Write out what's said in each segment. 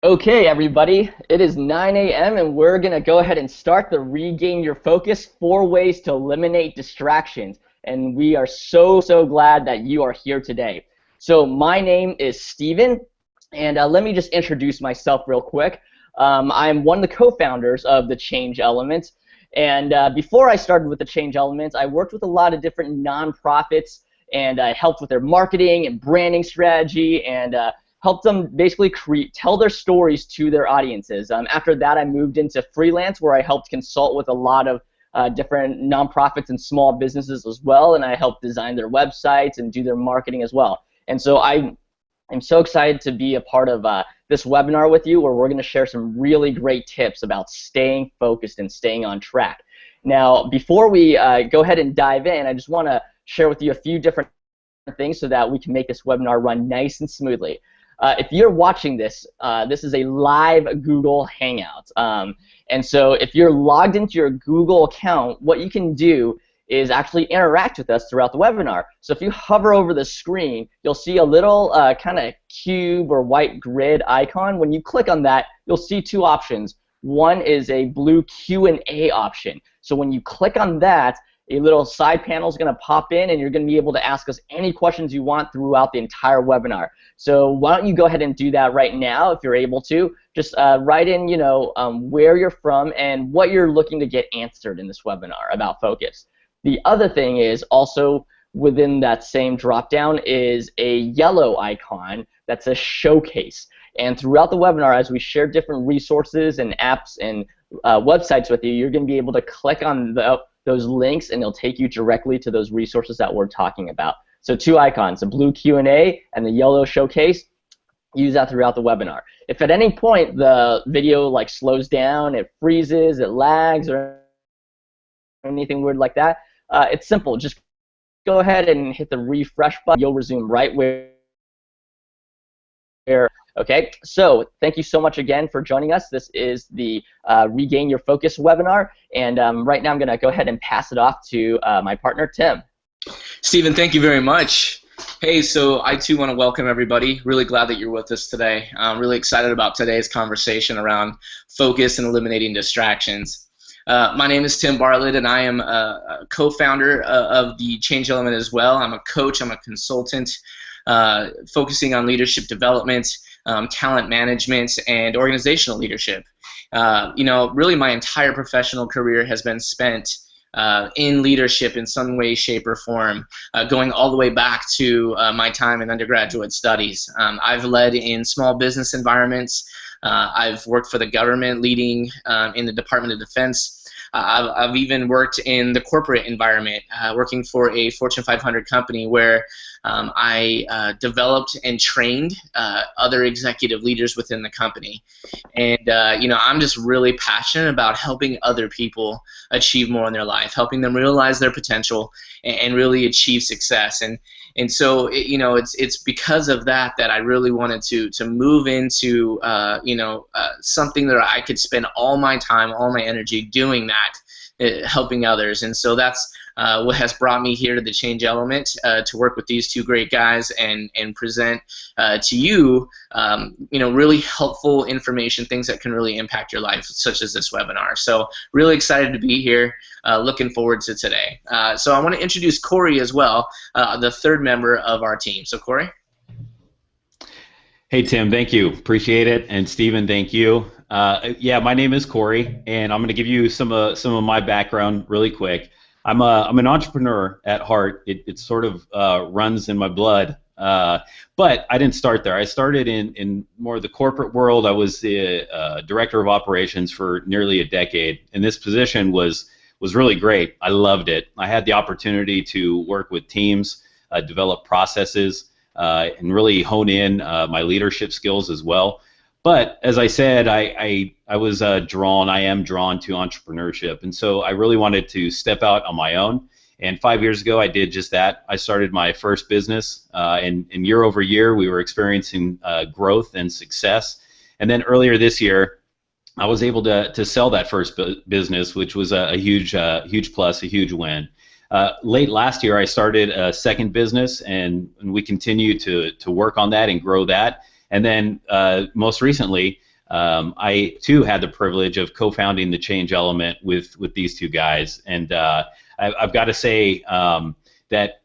Okay, everybody, it is 9 a.m. and we're going to go ahead and start the Regain Your Focus 4 ways to eliminate distractions. And we are so glad that you are here today. So my name is Steven, and let me just introduce myself real quick. I'm one of the co-founders of the Change Element. And before I started with the Change Element, I worked with a lot of different nonprofits and I helped with their marketing and branding strategy and help them basically tell their stories to their audiences. After that, I moved into freelance where I helped consult with a lot of different nonprofits and small businesses as well, and I helped design their websites and do their marketing as well. And so I'm so excited to be a part of this webinar with you where we're going to share some really great tips about staying focused and staying on track. Now, before we go ahead and dive in, I just want to share with you a few different things so that we can make this webinar run nice and smoothly. If you're watching this, this is a live Google Hangout. And so if you're logged into your Google account, what you can do is actually interact with us throughout the webinar. So if you hover over the screen, you'll see a little kind of cube or white grid icon. When you click on that, you'll see two options. One is a blue Q&A option. So when you click on that, a little side panel is going to pop in and you're going to be able to ask us any questions you want throughout the entire webinar. So why don't you go ahead and do that right now if you're able to. Just write in, where you're from and what you're looking to get answered in this webinar about focus. The other thing is also within that same drop-down is a yellow icon that's a showcase. And throughout the webinar, as we share different resources and apps and websites with you, you're going to be able to click on those links and they'll take you directly to those resources that we're talking about. So two icons, the blue Q&A and the yellow showcase. Use that throughout the webinar. If at any point the video slows down, it freezes, it lags, or anything weird like that, it's simple. Just go ahead and hit the refresh button. You'll resume right where. Okay, so thank you so much again for joining us. This is the Regain Your Focus webinar, and right now I'm going to go ahead and pass it off to my partner, Tim. Stephen, thank you very much. Hey, so I too want to welcome everybody. Really glad that you're with us today. I'm really excited about today's conversation around focus and eliminating distractions. My name is Tim Bartlett, and I am a co-founder of the Change Element as well. I'm a coach, I'm a consultant, focusing on leadership development, talent management, and organizational leadership. Really my entire professional career has been spent in leadership in some way, shape, or form, going all the way back to my time in undergraduate studies. I've led in small business environments. I've worked for the government, leading in the Department of Defense. I've even worked in the corporate environment, working for a Fortune 500 company where I developed and trained other executive leaders within the company. And I'm just really passionate about helping other people achieve more in their life, helping them realize their potential and really achieve success. And so it's because of that that I really wanted to move into something that I could spend all my time, all my energy doing that, helping others. And so that's what has brought me here to the Change Element, to work with these two great guys and present to you really helpful information, things that can really impact your life, such as this webinar. So really excited to be here. Looking forward to today. So I want to introduce Corey as well, the third member of our team. So Corey. Hey Tim, thank you. Appreciate it. And Stephen, thank you. Yeah, my name is Corey, and I'm going to give you some of my background really quick. I'm an entrepreneur at heart. It sort of runs in my blood. But I didn't start there. I started in more of the corporate world. I was the director of operations for nearly a decade, and this position was really great. I loved it. I had the opportunity to work with teams, develop processes, and really hone in my leadership skills as well. But as I said, I am drawn to entrepreneurship, and so I really wanted to step out on my own. And 5 years ago, I did just that. I started my first business, and year over year, we were experiencing growth and success. And then earlier this year, I was able to sell that first business, which was a huge plus, a huge win. Late last year, I started a second business, and we continue to work on that and grow that. And then most recently, I too had the privilege of co-founding the Change Element with these two guys, and I've got to say that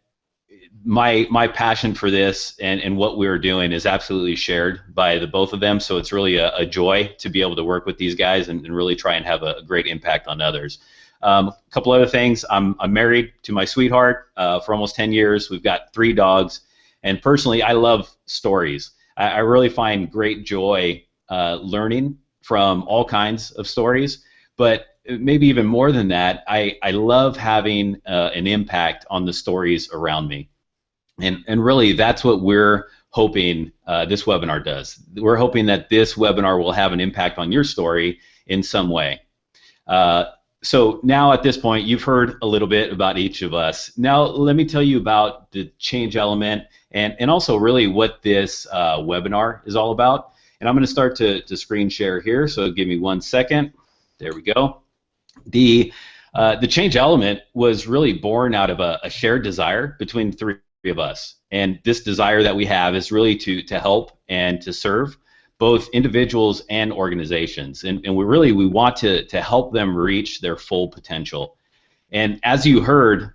my passion for this and what we're doing is absolutely shared by the both of them. So it's really a joy to be able to work with these guys and really try and have a great impact on others. A couple other things. I'm married to my sweetheart for almost 10 years. We've got 3 dogs, and personally, I love stories. I really find great joy learning from all kinds of stories, but maybe even more than that, I love having an impact on the stories around me. And really, that's what we're hoping this webinar does. We're hoping that this webinar will have an impact on your story in some way. So now at this point, you've heard a little bit about each of us. Now let me tell you about the Change Element and also really what this webinar is all about. And I'm going to start to screen share here, so give me 1 second. There we go. The Change Element was really born out of a shared desire between the 3 of us. And this desire that we have is really to help and to serve both individuals and organizations. And we want to help them reach their full potential. And as you heard,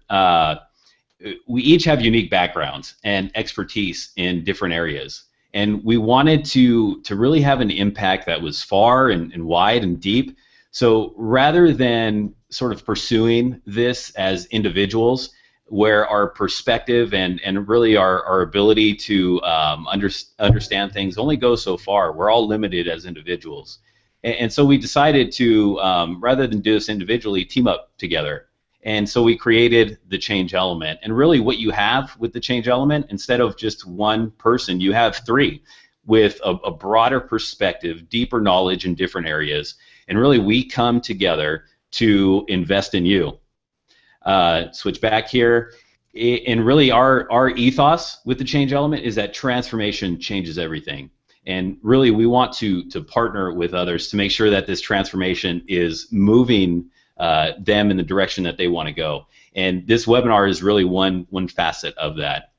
we each have unique backgrounds and expertise in different areas. And we wanted to really have an impact that was far and wide and deep. So rather than sort of pursuing this as individuals, where our perspective and really our ability to understand things only goes so far. We're all limited as individuals. And so we decided to, rather than do this individually, team up together. And so we created the Change Element. And really what you have with the Change Element, instead of just one person, you have 3 with a broader perspective, deeper knowledge in different areas. And really we come together to invest in you. Switch back here, and really our ethos with the Change Element is that transformation changes everything. And really we want to partner with others to make sure that this transformation is moving them in the direction that they want to go. And this webinar is really one facet of that.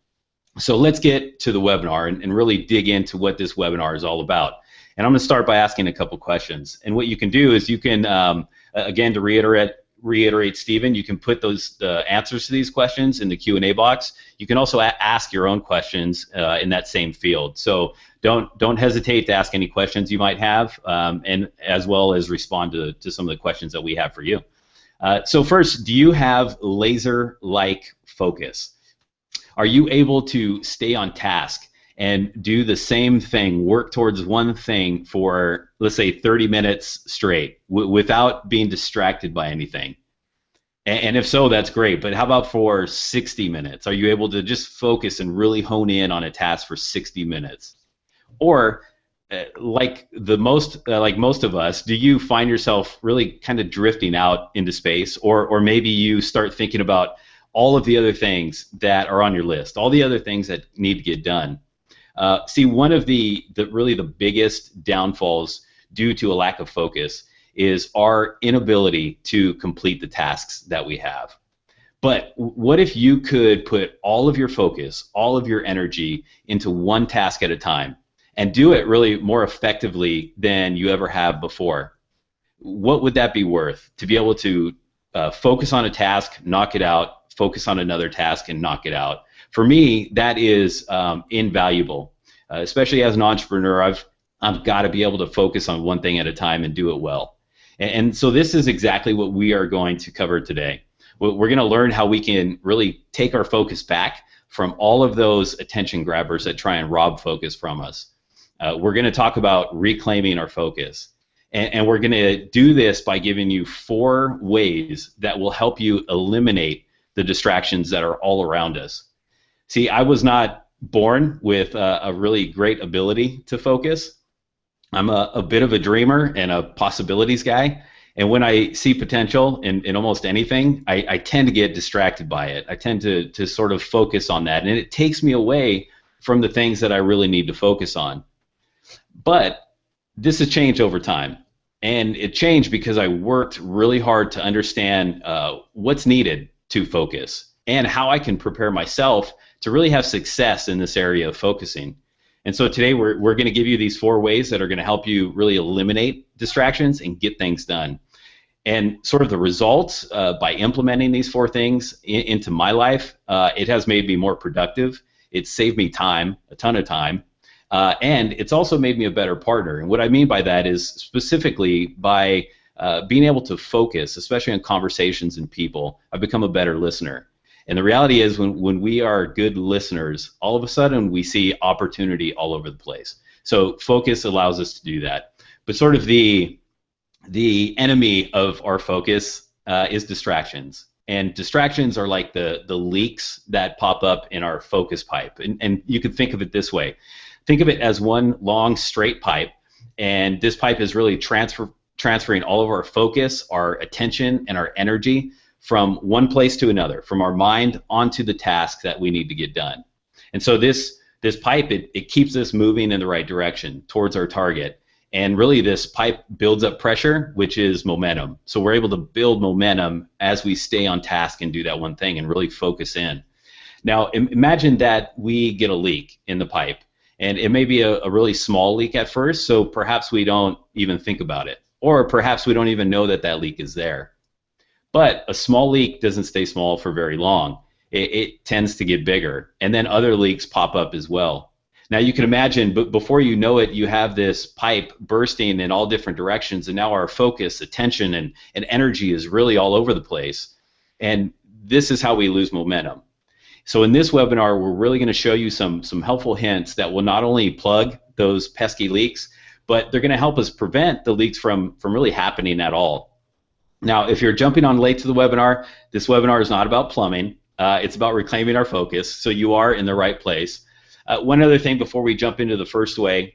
So let's get to the webinar and really dig into what this webinar is all about. And I'm going to start by asking a couple questions. And what you can do is you can, again, to reiterate, Stephen, you can put the answers to these questions in the Q&A box. You can also ask your own questions in that same field. So don't hesitate to ask any questions you might have, and as well as respond to some of the questions that we have for you. So first, do you have laser-like focus? Are you able to stay on task and do the same thing, work towards one thing for, let's say, 30 minutes straight without being distracted by anything? And if so, that's great. But how about for 60 minutes? Are you able to just focus and really hone in on a task for 60 minutes? Or like most of us, do you find yourself really kind of drifting out into space, or maybe you start thinking about all of the other things that are on your list, all the other things that need to get done? See, one of the biggest downfalls due to a lack of focus is our inability to complete the tasks that we have. But what if you could put all of your focus, all of your energy into one task at a time and do it really more effectively than you ever have before? What would that be worth, to be able to focus on a task, knock it out, focus on another task, and knock it out? For me, that is invaluable. Especially as an entrepreneur, I've got to be able to focus on one thing at a time and do it well. And so this is exactly what we are going to cover today. We're going to learn how we can really take our focus back from all of those attention grabbers that try and rob focus from us. We're going to talk about reclaiming our focus. And we're going to do this by giving you 4 ways that will help you eliminate the distractions that are all around us. See, I was not born with a really great ability to focus. I'm a bit of a dreamer and a possibilities guy, and when I see potential in almost anything, I tend to get distracted by it. I tend to sort of focus on that, and it takes me away from the things that I really need to focus on. But this has changed over time, and it changed because I worked really hard to understand what's needed to focus and how I can prepare myself to really have success in this area of focusing. And so today we're going to give you these 4 ways that are going to help you really eliminate distractions and get things done. And sort of the results by implementing these 4 things into my life, it has made me more productive. It's saved me time, a ton of time, and it's also made me a better partner. And what I mean by that is specifically by being able to focus, especially on conversations and people, I've become a better listener. And the reality is when we are good listeners, all of a sudden we see opportunity all over the place. So focus allows us to do that. But sort of the enemy of our focus is distractions. And distractions are like the leaks that pop up in our focus pipe. And you can think of it this way. Think of it as one long straight pipe, and this pipe is really transferring all of our focus, our attention, and our energy from one place to another, from our mind onto the task that we need to get done. And so this pipe, it keeps us moving in the right direction towards our target. And really this pipe builds up pressure, which is momentum. So we're able to build momentum as we stay on task and do that one thing and really focus in. Now imagine that we get a leak in the pipe. And it may be a really small leak at first, so perhaps we don't even think about it. Or perhaps we don't even know that that leak is there. But a small leak doesn't stay small for very long. It tends to get bigger, and then other leaks pop up as well. Now you can imagine, but before you know it, you have this pipe bursting in all different directions, and now our focus, attention, and energy is really all over the place. And this is how we lose momentum. So in this webinar, we're really going to show you some helpful hints that will not only plug those pesky leaks, but they're going to help us prevent the leaks from really happening at all. Now, if you're jumping on late to the webinar, this webinar is not about plumbing. It's about reclaiming our focus, so you are in the right place. One other thing before we jump into the first way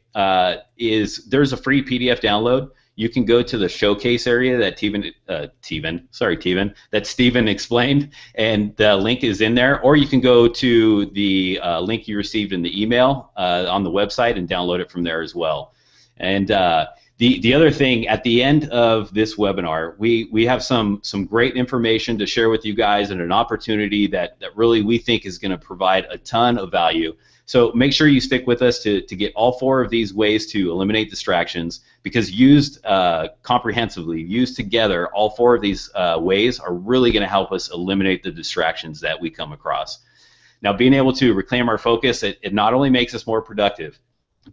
is there's a free PDF download. You can go to the showcase area that that Stephen explained, and the link is in there. Or you can go to the link you received in the email on the website and download it from there as well. And the other thing, at the end of this webinar, we have some great information to share with you guys, and an opportunity that really we think is going to provide a ton of value. So make sure you stick with us to get all 4 of these ways to eliminate distractions, because used comprehensively, used together, all 4 of these ways are really going to help us eliminate the distractions that we come across. Now, being able to reclaim our focus, it not only makes us more productive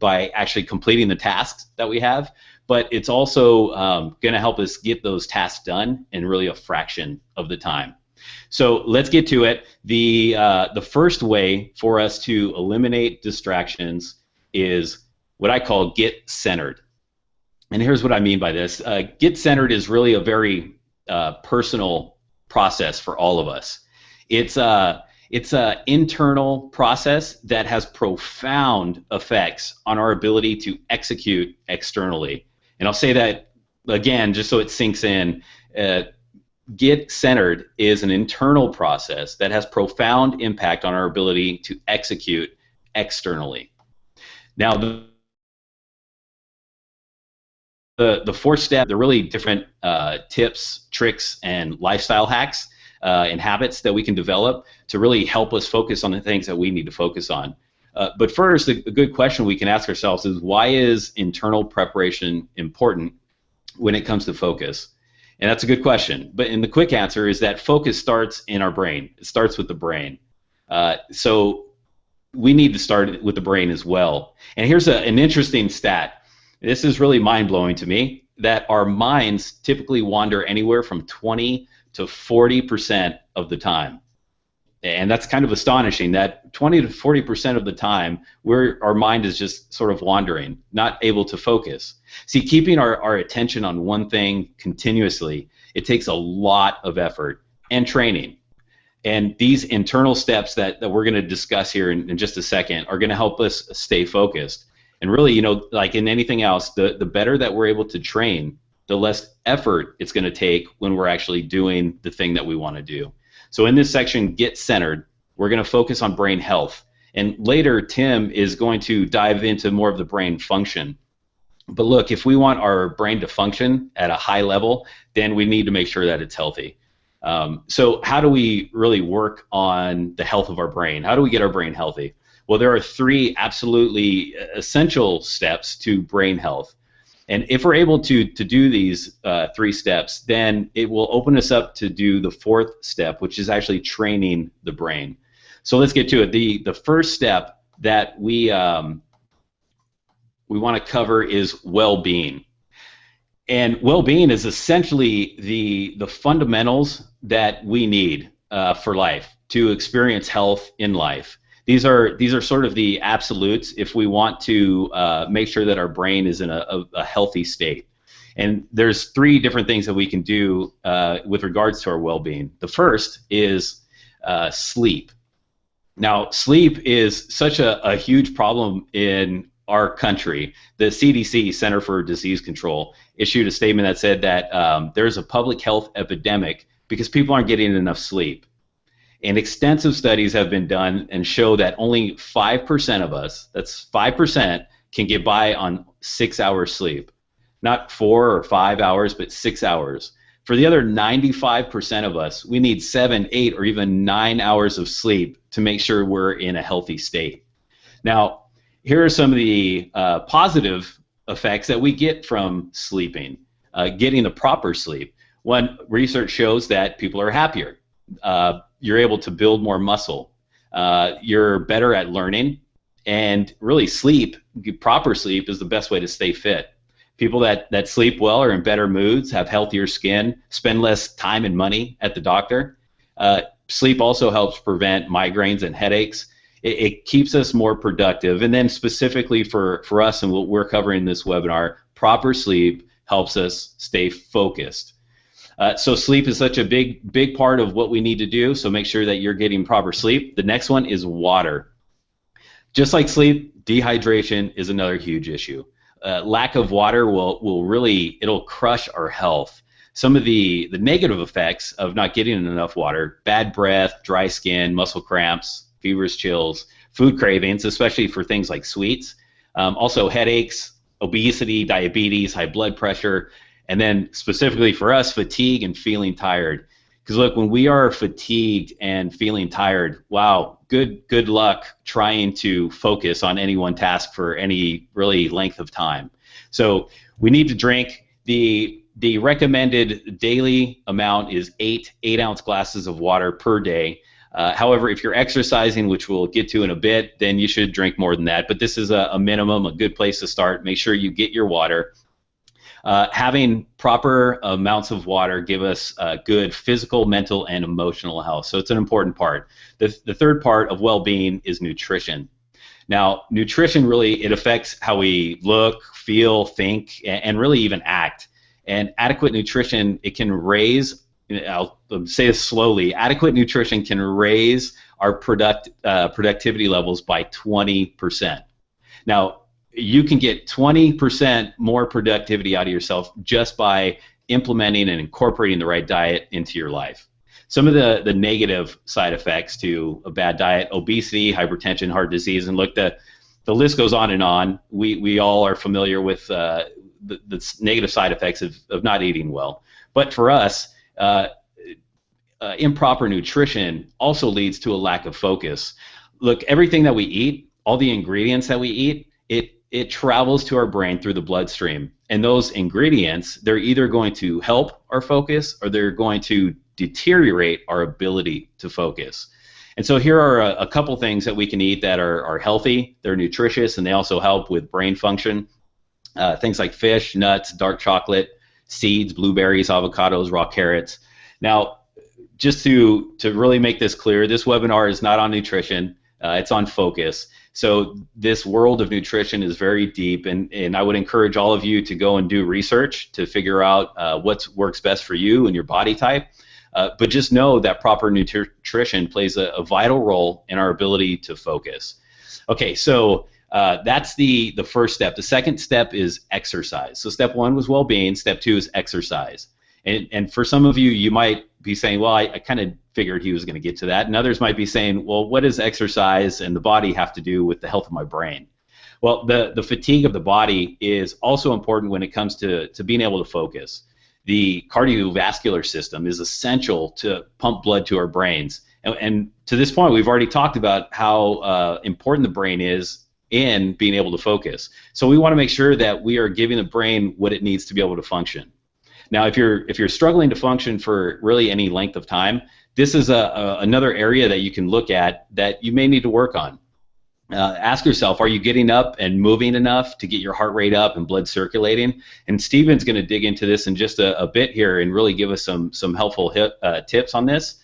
by actually completing the tasks that we have, but it's also going to help us get those tasks done in really a fraction of the time. So let's get to it. The first way for us to eliminate distractions is what I call get centered. And here's what I mean by this. Get centered is really a very personal process for all of us. It's an internal process that has profound effects on our ability to execute externally. And I'll say that again just so it sinks in. Get centered is an internal process that has profound impact on our ability to execute externally. Now, the 4th step, they're really different tips, tricks, and lifestyle hacks and habits that we can develop to really help us focus on the things that we need to focus on. But first, a good question we can ask ourselves is, why is internal preparation important when it comes to focus? And that's a good question. But the quick answer is that focus starts in our brain. It starts with the brain. So we need to start with the brain as well. And here's an interesting stat. This is really mind-blowing to me, that our minds typically wander anywhere from 20 to 40% of the time. And that's kind of astonishing, that 20 to 40% of the time our mind is just sort of wandering, not able to focus. See, keeping our attention on one thing continuously, it takes a lot of effort and training. And these internal steps that we're going to discuss here in just a second are going to help us stay focused. And really, like in anything else, the better that we're able to train, the less effort it's going to take when we're actually doing the thing that we want to do. So in this section, Get Centered, we're going to focus on brain health. And later, Tim is going to dive into more of the brain function. But look, if we want our brain to function at a high level, then we need to make sure that it's healthy. So how do we really work on the health of our brain? How do we get our brain healthy? Well, there are three absolutely essential steps to brain health. And if we're able to do these three steps, then it will open us up to do the fourth step, which is actually training the brain. So let's get to it. The first step that we want to cover is well-being. And well-being is essentially the fundamentals that we need for life to experience health in life. These are sort of the absolutes if we want to make sure that our brain is in a healthy state. And there's three different things that we can do with regards to our well-being. The first is sleep. Now, sleep is such a huge problem in our country. The CDC, Center for Disease Control, issued a statement that said that there's a public health epidemic because people aren't getting enough sleep. And extensive studies have been done and show that only 5% of us, that's 5%, can get by on 6 hours sleep. Not 4 or 5 hours, but 6 hours. For the other 95% of us, we need 7, 8, or even 9 hours of sleep to make sure we're in a healthy state. Now, here are some of the positive effects that we get from sleeping, getting the proper sleep. One, research shows that people are happier. You're able to build more muscle. You're better at learning. And really, proper sleep is the best way to stay fit. People that sleep well are in better moods, have healthier skin, spend less time and money at the doctor. Sleep also helps prevent migraines and headaches. It keeps us more productive. And then specifically for us and what we're covering in this webinar, proper sleep helps us stay focused. So sleep is such a big part of what we need to do, so make sure that you're getting proper sleep. The next one is water. Just like sleep, dehydration is another huge issue. Lack of water it'll crush our health. Some of the negative effects of not getting enough water: bad breath, dry skin, muscle cramps, fevers, chills, food cravings, especially for things like sweets, also headaches, obesity, diabetes, high blood pressure, and then specifically for us, fatigue and feeling tired. Because look, when we are fatigued and feeling tired, wow, good luck trying to focus on any one task for any really length of time. So we need to drink. The recommended daily amount is 8-ounce glasses of water per day. However, if you're exercising, which we'll get to in a bit, then you should drink more than that. But this is a minimum, a good place to start. Make sure you get your water. Having proper amounts of water give us good physical, mental, and emotional health. So it's an important part. The third part of well-being is nutrition. Now, nutrition really, it affects how we look, feel, think, and really even act. And adequate nutrition, it can raise, I'll say this slowly, adequate nutrition can raise our productivity levels by 20%. Now, you can get 20% more productivity out of yourself just by implementing and incorporating the right diet into your life. Some of the negative side effects to a bad diet: obesity, hypertension, heart disease, and look, the list goes on and on. We all are familiar with the negative side effects of not eating well. But for us, improper nutrition also leads to a lack of focus. Look, everything that we eat, all the ingredients that we eat, it travels to our brain through the bloodstream. And those ingredients, they're either going to help our focus or they're going to deteriorate our ability to focus. And so here are a couple things that we can eat that are healthy, they're nutritious, and they also help with brain function. Things like fish, nuts, dark chocolate, seeds, blueberries, avocados, raw carrots. Now, just to really make this clear, this webinar is not on nutrition. It's on focus. So this world of nutrition is very deep, and I would encourage all of you to go and do research to figure out what works best for you and your body type. But just know that proper nutrition plays a vital role in our ability to focus. Okay, so that's the first step. The second step is exercise. So step one was well-being. Step two is exercise. And for some of you, you might be saying, well, I kind of figured he was going to get to that. And others might be saying, well, what does exercise and the body have to do with the health of my brain? Well, the fatigue of the body is also important when it comes to being able to focus. The cardiovascular system is essential to pump blood to our brains. And to this point, we've already talked about how important the brain is in being able to focus. So we want to make sure that we are giving the brain what it needs to be able to function. Now, if you're struggling to function for really any length of time, this is another area that you can look at that you may need to work on. Ask yourself, are you getting up and moving enough to get your heart rate up and blood circulating? And Steven's going to dig into this in just a bit here and really give us some helpful tips on this.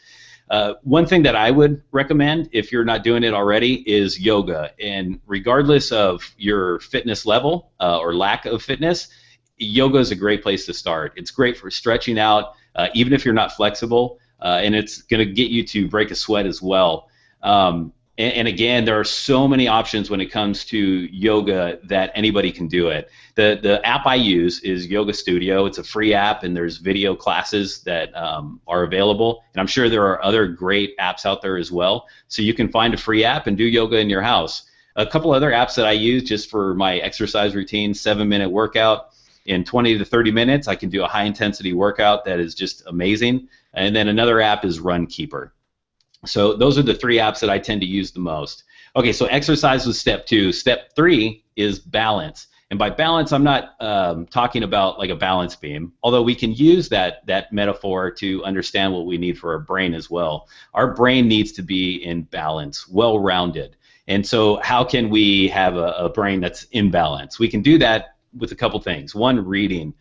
One thing that I would recommend, if you're not doing it already, is yoga. And regardless of your fitness level or lack of fitness, yoga is a great place to start. It's great for stretching out, even if you're not flexible, and it's going to get you to break a sweat as well. And again, there are so many options when it comes to yoga that anybody can do it. The app I use is Yoga Studio. It's a free app, and there's video classes that are available. And I'm sure there are other great apps out there as well. So you can find a free app and do yoga in your house. A couple other apps that I use just for my exercise routine, 7-minute workout. In 20 to 30 minutes, I can do a high-intensity workout that is just amazing. And then another app is Runkeeper. So those are the 3 apps that I tend to use the most. Okay, so exercise was step 2. Step 3 is balance. And by balance, I'm not talking about like a balance beam, although we can use that metaphor to understand what we need for our brain as well. Our brain needs to be in balance, well-rounded. And so how can we have a brain that's in balance? We can do that with a couple things. One, reading.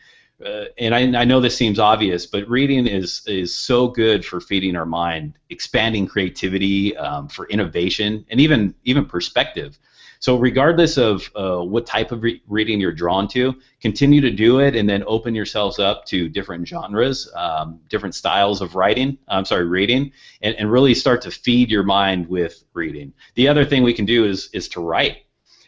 And I know this seems obvious, but reading is so good for feeding our mind, expanding creativity, for innovation, and even perspective. So regardless of what type of reading you're drawn to, continue to do it, and then open yourselves up to different genres, different styles of reading, and really start to feed your mind with reading. The other thing we can do is to write,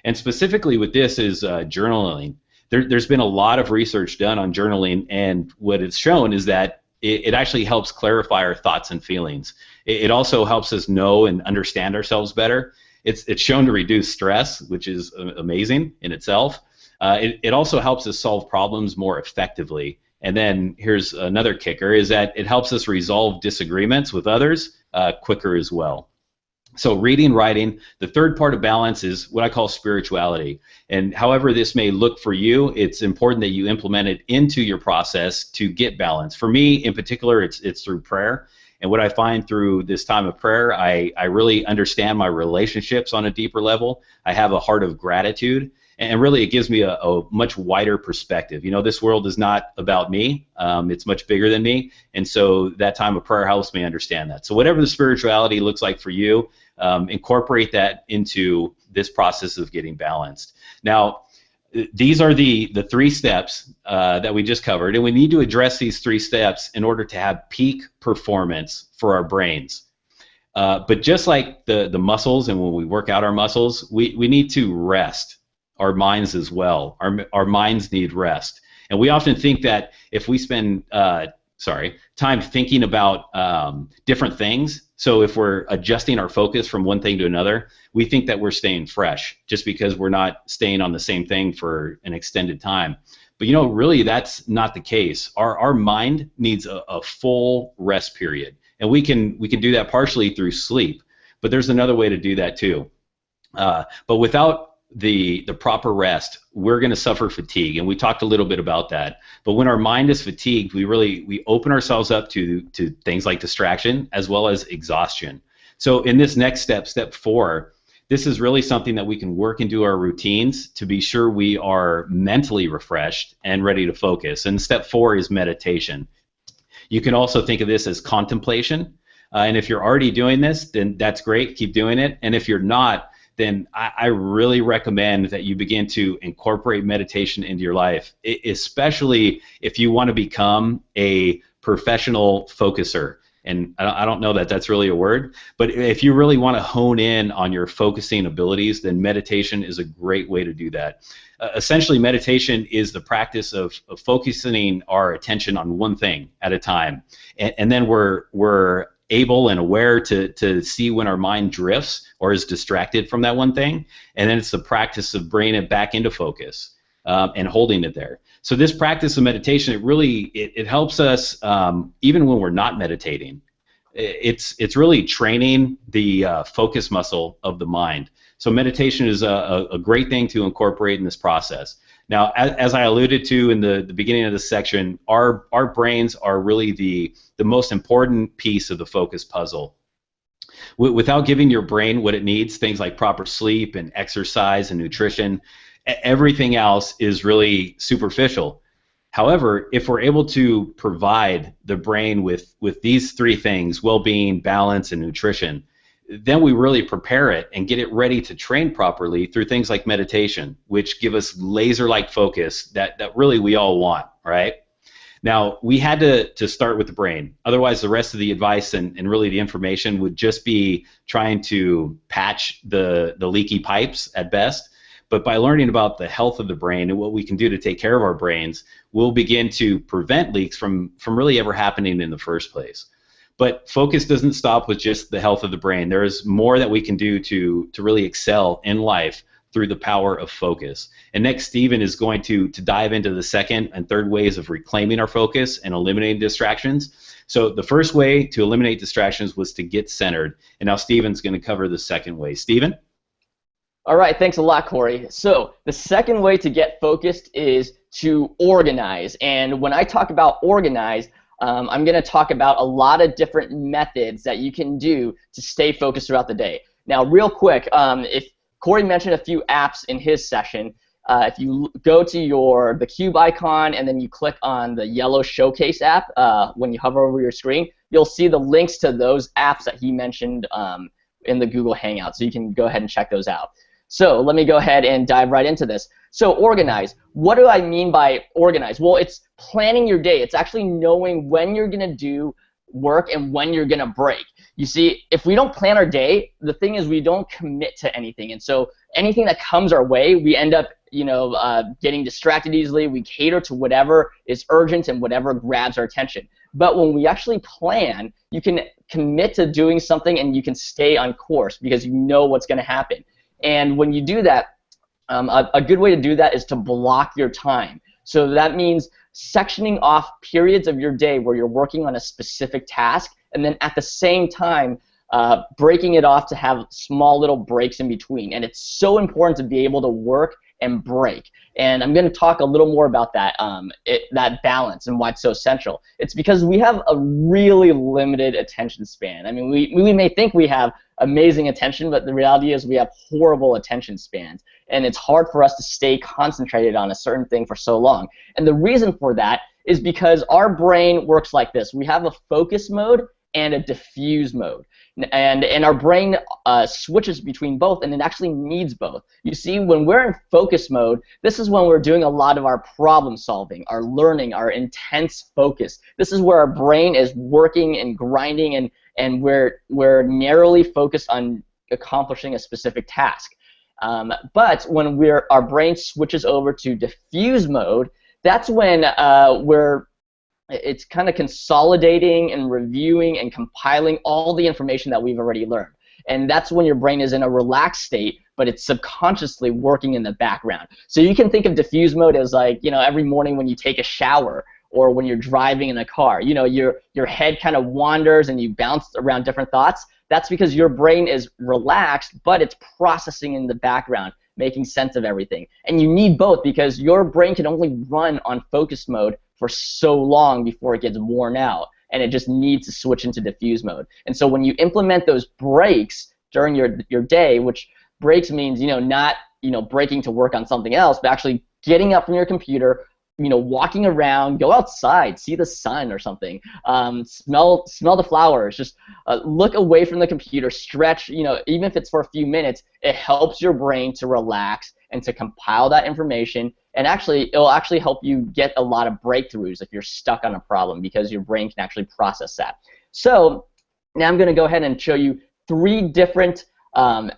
and specifically with this is journaling. There's been a lot of research done on journaling, and what it's shown is that it actually helps clarify our thoughts and feelings. It also helps us know and understand ourselves better. It's shown to reduce stress, which is amazing in itself. It also helps us solve problems more effectively. And then here's another kicker, is that it helps us resolve disagreements with others quicker as well. So reading, writing. The third part of balance is what I call spirituality. And however this may look for you, it's important that you implement it into your process to get balance. For me, in particular, it's through prayer. And what I find through this time of prayer, I really understand my relationships on a deeper level. I have a heart of gratitude. And really, it gives me a much wider perspective. You know, this world is not about me. It's much bigger than me. And so that time of prayer helps me understand that. So whatever the spirituality looks like for you, incorporate that into this process of getting balanced. Now, these are the 3 steps that we just covered, and we need to address these 3 steps in order to have peak performance for our brains. But just like the muscles, and when we work out our muscles, we need to rest our minds as well. Our minds need rest. And we often think that if we spend time thinking about different things, so if we're adjusting our focus from one thing to another, we think that we're staying fresh just because we're not staying on the same thing for an extended time. But you know, really that's not the case. Our mind needs a full rest period. And we can do that partially through sleep, but there's another way to do that too. But without the proper rest, we're going to suffer fatigue, and we talked a little bit about that. But when our mind is fatigued, we open ourselves up to things like distraction as well as exhaustion. So in this next step, step 4, this is really something that we can work into our routines to be sure we are mentally refreshed and ready to focus. And step 4 is meditation. You can also think of this as contemplation. And if you're already doing this, then that's great. Keep doing it. And if you're not, then I really recommend that you begin to incorporate meditation into your life, especially if you want to become a professional focuser. And I don't know that that's really a word, but if you really want to hone in on your focusing abilities, then meditation is a great way to do that. Essentially, meditation is the practice of focusing our attention on one thing at a time, and then we're able and aware to see when our mind drifts or is distracted from that one thing, and then it's the practice of bringing it back into focus and holding it there. So this practice of meditation, it helps us even when we're not meditating. it's really training the focus muscle of the mind. So meditation is a great thing to incorporate in this process. Now, as I alluded to in the beginning of this section, our brains are really the most important piece of the focus puzzle. Without giving your brain what it needs, things like proper sleep and exercise and nutrition, everything else is really superficial. However, if we're able to provide the brain with these three things, well-being, balance, and nutrition, then we really prepare it and get it ready to train properly through things like meditation, which give us laser-like focus that really we all want, right? Now, we had to start with the brain. Otherwise, the rest of the advice and really the information would just be trying to patch the leaky pipes at best. But by learning about the health of the brain and what we can do to take care of our brains, we'll begin to prevent leaks from really ever happening in the first place. But focus doesn't stop with just the health of the brain. There is more that we can do to really excel in life through the power of focus. And next, Stephen is going to dive into the second and third ways of reclaiming our focus and eliminating distractions. So the first way to eliminate distractions was to get centered. And now Stephen's going to cover the second way. Stephen? All right, thanks a lot, Corey. So the second way to get focused is to organize. And when I talk about organize, I'm going to talk about a lot of different methods that you can do to stay focused throughout the day. Now, real quick, if Corey mentioned a few apps in his session, if you go to the cube icon and then you click on the yellow showcase app, when you hover over your screen, you'll see the links to those apps that he mentioned in the Google Hangout. So you can go ahead and check those out. So let me go ahead and dive right into this. So organize. What do I mean by organize? Well, it's planning your day. It's actually knowing when you're going to do work and when you're going to break. You see, if we don't plan our day, the thing is we don't commit to anything. And so anything that comes our way, we end up getting distracted easily. We cater to whatever is urgent and whatever grabs our attention. But when we actually plan, you can commit to doing something and you can stay on course because you know what's going to happen. And when you do that, a good way to do that is to block your time. So that means sectioning off periods of your day where you're working on a specific task, and then at the same time breaking it off to have small little breaks in between. And it's so important to be able to work and break. And I'm going to talk a little more about that, that balance and why it's so essential. It's because we have a really limited attention span. I mean, we may think we have amazing attention, but the reality is we have horrible attention spans. And it's hard for us to stay concentrated on a certain thing for so long. And the reason for that is because our brain works like this. We have a focus mode and a diffuse mode. And our brain switches between both, and it actually needs both. You see, when we're in focus mode, this is when we're doing a lot of our problem solving, our learning, our intense focus. This is where our brain is working and grinding, and we're narrowly focused on accomplishing a specific task. But when our brain switches over to diffuse mode, that's when it's kind of consolidating and reviewing and compiling all the information that we've already learned. And that's when your brain is in a relaxed state, but it's subconsciously working in the background. So you can think of diffuse mode as like, every morning when you take a shower or when you're driving in a car, your head kind of wanders and you bounce around different thoughts. That's because your brain is relaxed, but it's processing in the background, making sense of everything. And you need both because your brain can only run on focus mode for so long before it gets worn out, and it just needs to switch into diffuse mode. And so when you implement those breaks during your day, which breaks means not breaking to work on something else, but actually getting up from your computer, walking around, go outside, see the sun or something, smell the flowers, just look away from the computer, stretch, even if it's for a few minutes, it helps your brain to relax and to compile that information, and it'll actually help you get a lot of breakthroughs if you're stuck on a problem because your brain can actually process that. So now I'm going to go ahead and show you 3 different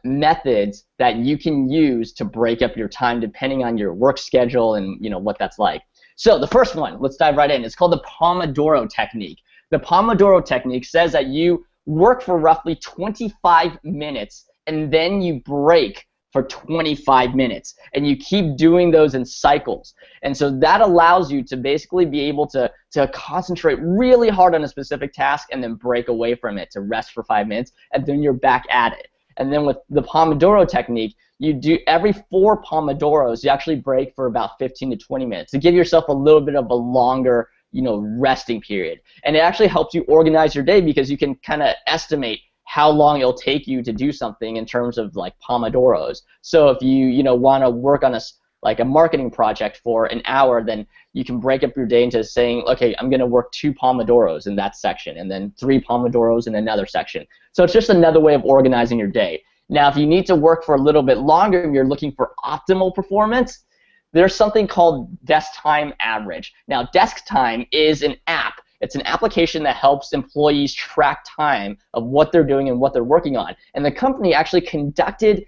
methods that you can use to break up your time depending on your work schedule and what that's like. So the first one, let's dive right in. It's called the Pomodoro technique. The Pomodoro technique says that you work for roughly 25 minutes and then you break for 25 minutes. And you keep doing those in cycles. And so that allows you to basically be able to concentrate really hard on a specific task and then break away from it to rest for 5 minutes, and then you're back at it. And then with the Pomodoro technique, you do every 4 Pomodoros, you actually break for about 15 to 20 minutes to give yourself a little bit of a longer, resting period. And it actually helps you organize your day because you can kind of estimate how long it'll take you to do something in terms of like Pomodoros. So if you want to work on a marketing project for an hour, then you can break up your day into saying, okay, I'm going to work 2 Pomodoros in that section, and then 3 Pomodoros in another section. So it's just another way of organizing your day. Now, if you need to work for a little bit longer and you're looking for optimal performance, there's something called Desk Time Average. Now, Desk Time is an app. It's an application that helps employees track time of what they're doing and what they're working on. And the company actually conducted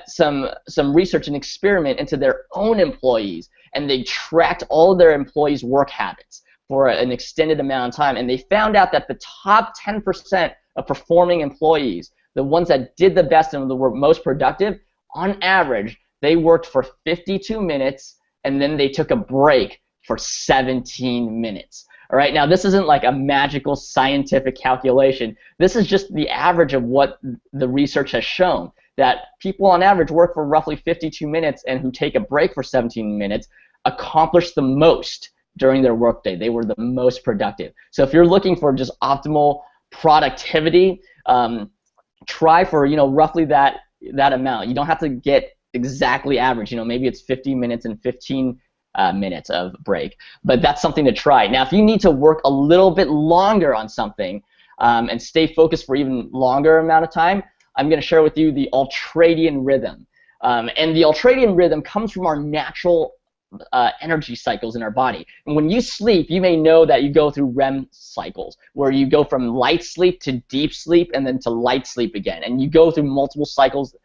some research and experiment into their own employees, and they tracked all of their employees' work habits for an extended amount of time. And they found out that the top 10% of performing employees, the ones that did the best and were most productive, on average, they worked for 52 minutes, and then they took a break for 17 minutes. All right, now this isn't like a magical scientific calculation. This is just the average of what the research has shown, that people on average work for roughly 52 minutes and who take a break for 17 minutes accomplish the most during their workday. They were the most productive. So if you're looking for just optimal productivity, try for roughly that amount. You don't have to get exactly average. Maybe it's 50 minutes and 15 minutes of break, but that's something to try. Now, if you need to work a little bit longer on something and stay focused for even longer amount of time, I'm going to share with you the ultradian rhythm. And the ultradian rhythm comes from our natural energy cycles in our body. And when you sleep, you may know that you go through REM cycles, where you go from light sleep to deep sleep and then to light sleep again. And you go through multiple cycles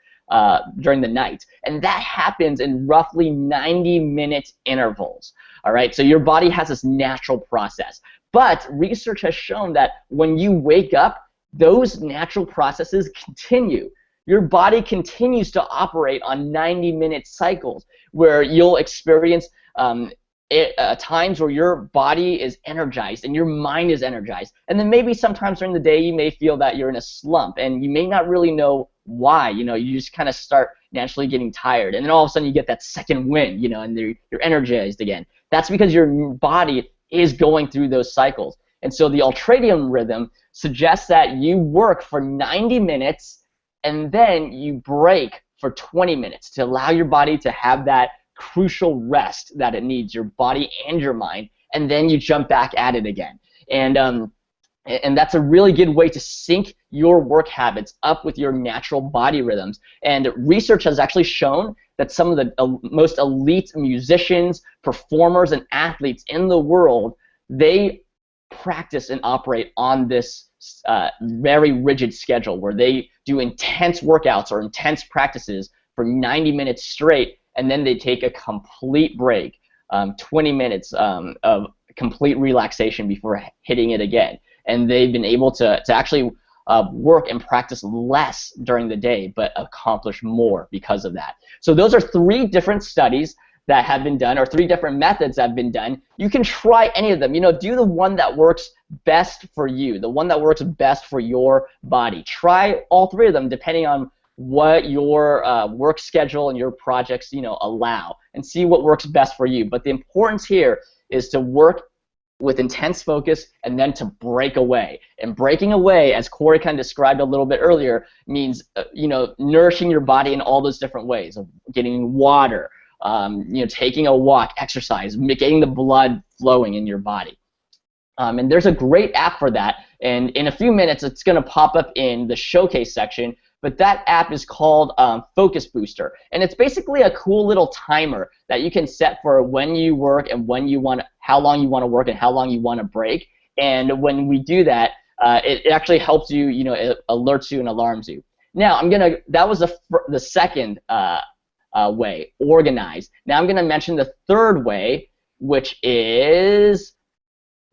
during the night. And that happens in roughly 90-minute intervals. All right, so your body has this natural process. But research has shown that when you wake up, those natural processes continue. Your body continues to operate on 90-minute cycles where you'll experience times where your body is energized and your mind is energized. And then maybe sometimes during the day you may feel that you're in a slump and you may not really know why. You just kind of start naturally getting tired. And then all of a sudden you get that second wind, and you're energized again. That's because your body is going through those cycles. And so the ultradian rhythm suggests that you work for 90 minutes and then you break for 20 minutes to allow your body to have that crucial rest that it needs, your body and your mind, and then you jump back at it again. And that's a really good way to sync your work habits up with your natural body rhythms. And research has actually shown that some of the most elite musicians, performers, and athletes in the world, they practice and operate on this very rigid schedule where they do intense workouts or intense practices for 90 minutes straight, and then they take a complete break, 20 minutes of complete relaxation before hitting it again. And they've been able to actually work and practice less during the day but accomplish more because of that. So those are 3 different studies that have been done, or 3 different methods that have been done. You can try any of them. Do the one that works best for you, the one that works best for your body. Try all 3 of them depending on what your work schedule and your projects allow, and see what works best for you. But the importance here is to work with intense focus and then to break away. And breaking away, as Corey kind of described a little bit earlier, means nourishing your body in all those different ways of getting water, taking a walk, exercise, getting the blood flowing in your body. And there's a great app for that, and in a few minutes it's going to pop up in the showcase section, but that app is called Focus Booster, and it's basically a cool little timer that you can set for when you work and how long you want to work and how long you want to break. And when we do that, it actually helps you, it alerts you and alarms you. Now that was the second way, organize. Now I'm going to mention the third way, which is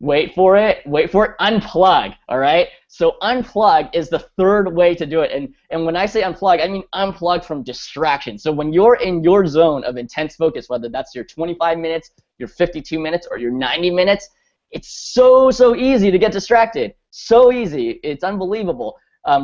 Wait for it, unplug, all right? So unplug is the third way to do it. And when I say unplug, I mean unplug from distraction. So when you're in your zone of intense focus, whether that's your 25 minutes, your 52 minutes, or your 90 minutes, it's so easy to get distracted. So easy, it's unbelievable.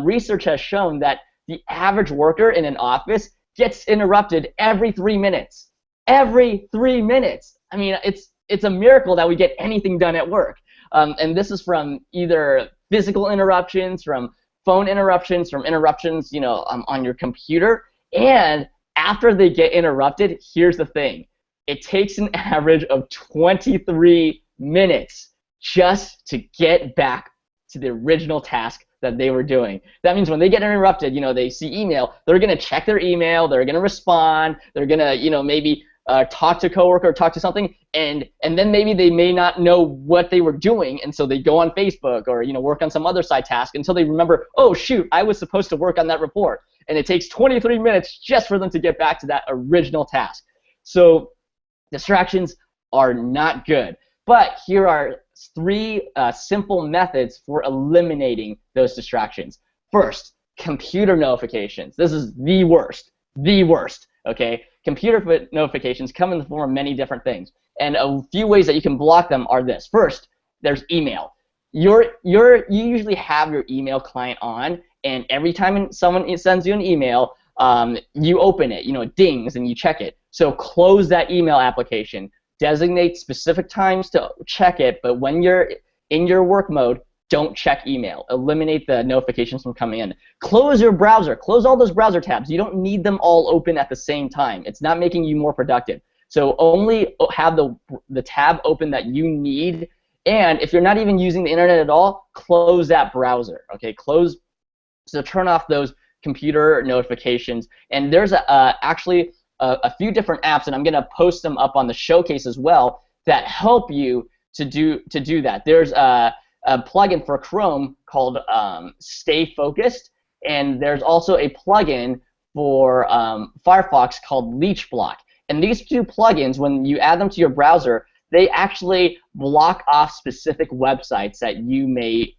Research has shown that the average worker in an office gets interrupted every 3 minutes. Every 3 minutes. I mean, it's a miracle that we get anything done at work. And this is from either physical interruptions, from phone interruptions, from interruptions, on your computer. And after they get interrupted, here's the thing. It takes an average of 23 minutes just to get back to the original task that they were doing. That means when they get interrupted, they see email, they're going to check their email, they're going to respond, they're going to, maybe talk to a coworker, talk to something, and then maybe they may not know what they were doing, and so they go on Facebook or work on some other side task until they remember, oh shoot, I was supposed to work on that report, and it takes 23 minutes just for them to get back to that original task. So distractions are not good, but here are 3 simple methods for eliminating those distractions. First, computer notifications. This is the worst, okay? Computer notifications come in the form of many different things, and a few ways that you can block them are this. First, there's email. You usually have your email client on, and every time someone sends you an email, you open it, it dings, and you check it. So close that email application. Designate specific times to check it, but when you're in your work mode, don't check email. Eliminate the notifications from coming in. Close your browser. Close all those browser tabs. You don't need them all open at the same time. It's not making you more productive. So only have the tab open that you need. And if you're not even using the internet at all, close that browser. Okay, so turn off those computer notifications. And there's actually a few different apps, and I'm going to post them up on the showcase as well, that help you to do that. There's a plugin for Chrome called Stay Focused, and there's also a plugin for Firefox called Leech Block. And these 2 plugins, when you add them to your browser, they actually block off specific websites that you may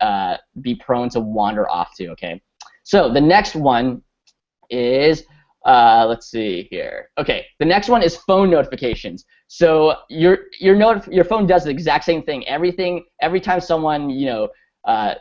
be prone to wander off to. Okay, so the next one is let's see here. Okay, the next one is phone notifications. So your phone does the exact same thing. Every time someone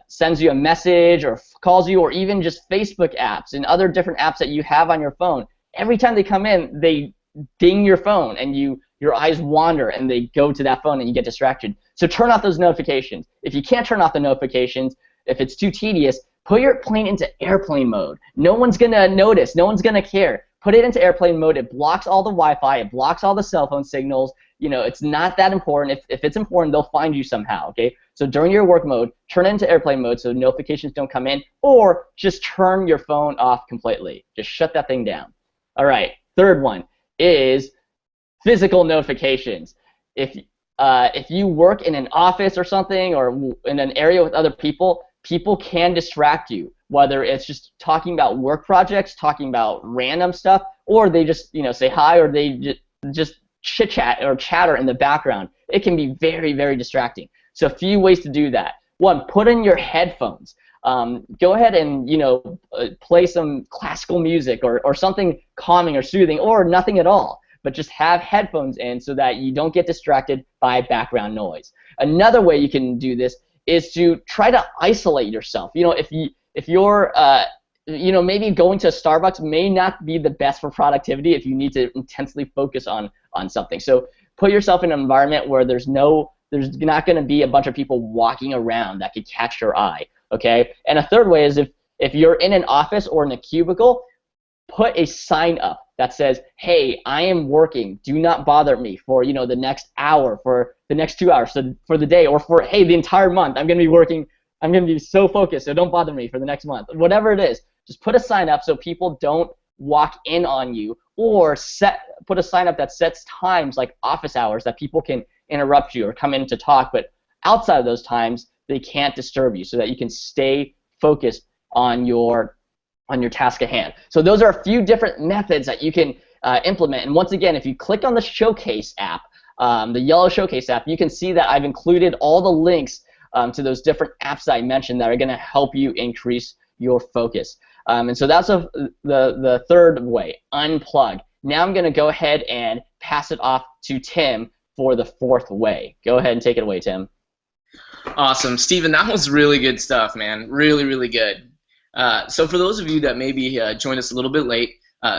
sends you a message or calls you, or even just Facebook apps and other different apps that you have on your phone, every time they come in, they ding your phone, and your eyes wander and they go to that phone and you get distracted. So turn off those notifications. If you can't turn off the notifications, if it's too tedious, put your plane into airplane mode. No one's going to notice. No one's going to care. Put it into airplane mode. It blocks all the Wi-Fi. It blocks all the cell phone signals. It's not that important. If it's important, they'll find you somehow, okay? So during your work mode, turn it into airplane mode so notifications don't come in, or just turn your phone off completely. Just shut that thing down. All right, third one is physical notifications. If you work in an office or something, or in an area with other people can distract you, whether it's just talking about work projects, talking about random stuff, or they just say hi, or they just chit-chat or chatter in the background. It can be very distracting. So a few ways to do that. One, put in your headphones. Go ahead and play some classical music or something calming or soothing, or nothing at all, but just have headphones in so that you don't get distracted by background noise. Another way you can do this is to try to isolate yourself. If you're maybe going to Starbucks may not be the best for productivity if you need to intensely focus on something. So put yourself in an environment where there's not going to be a bunch of people walking around that could catch your eye. Okay. And a third way is if you're in an office or in a cubicle, put a sign up that says, hey, I am working. Do not bother me for the next hour, for the next 2 hours, so for the day, or for, hey, the entire month. I'm going to be working. I'm going to be so focused, so don't bother me for the next month. Whatever it is, just put a sign up so people don't walk in on you, or put a sign up that sets times like office hours that people can interrupt you or come in to talk, but outside of those times, they can't disturb you, so that you can stay focused on your task at hand. So those are a few different methods that you can implement. And once again, if you click on the Showcase app, the yellow showcase app, you can see that I've included all the links to those different apps that I mentioned that are going to help you increase your focus. And so that's the third way, unplug. Now I'm going to go ahead and pass it off to Tim for the fourth way. Go ahead and take it away, Tim. Awesome. Steven, that was really good stuff, man. Really, really good. So for those of you that maybe joined us a little bit late,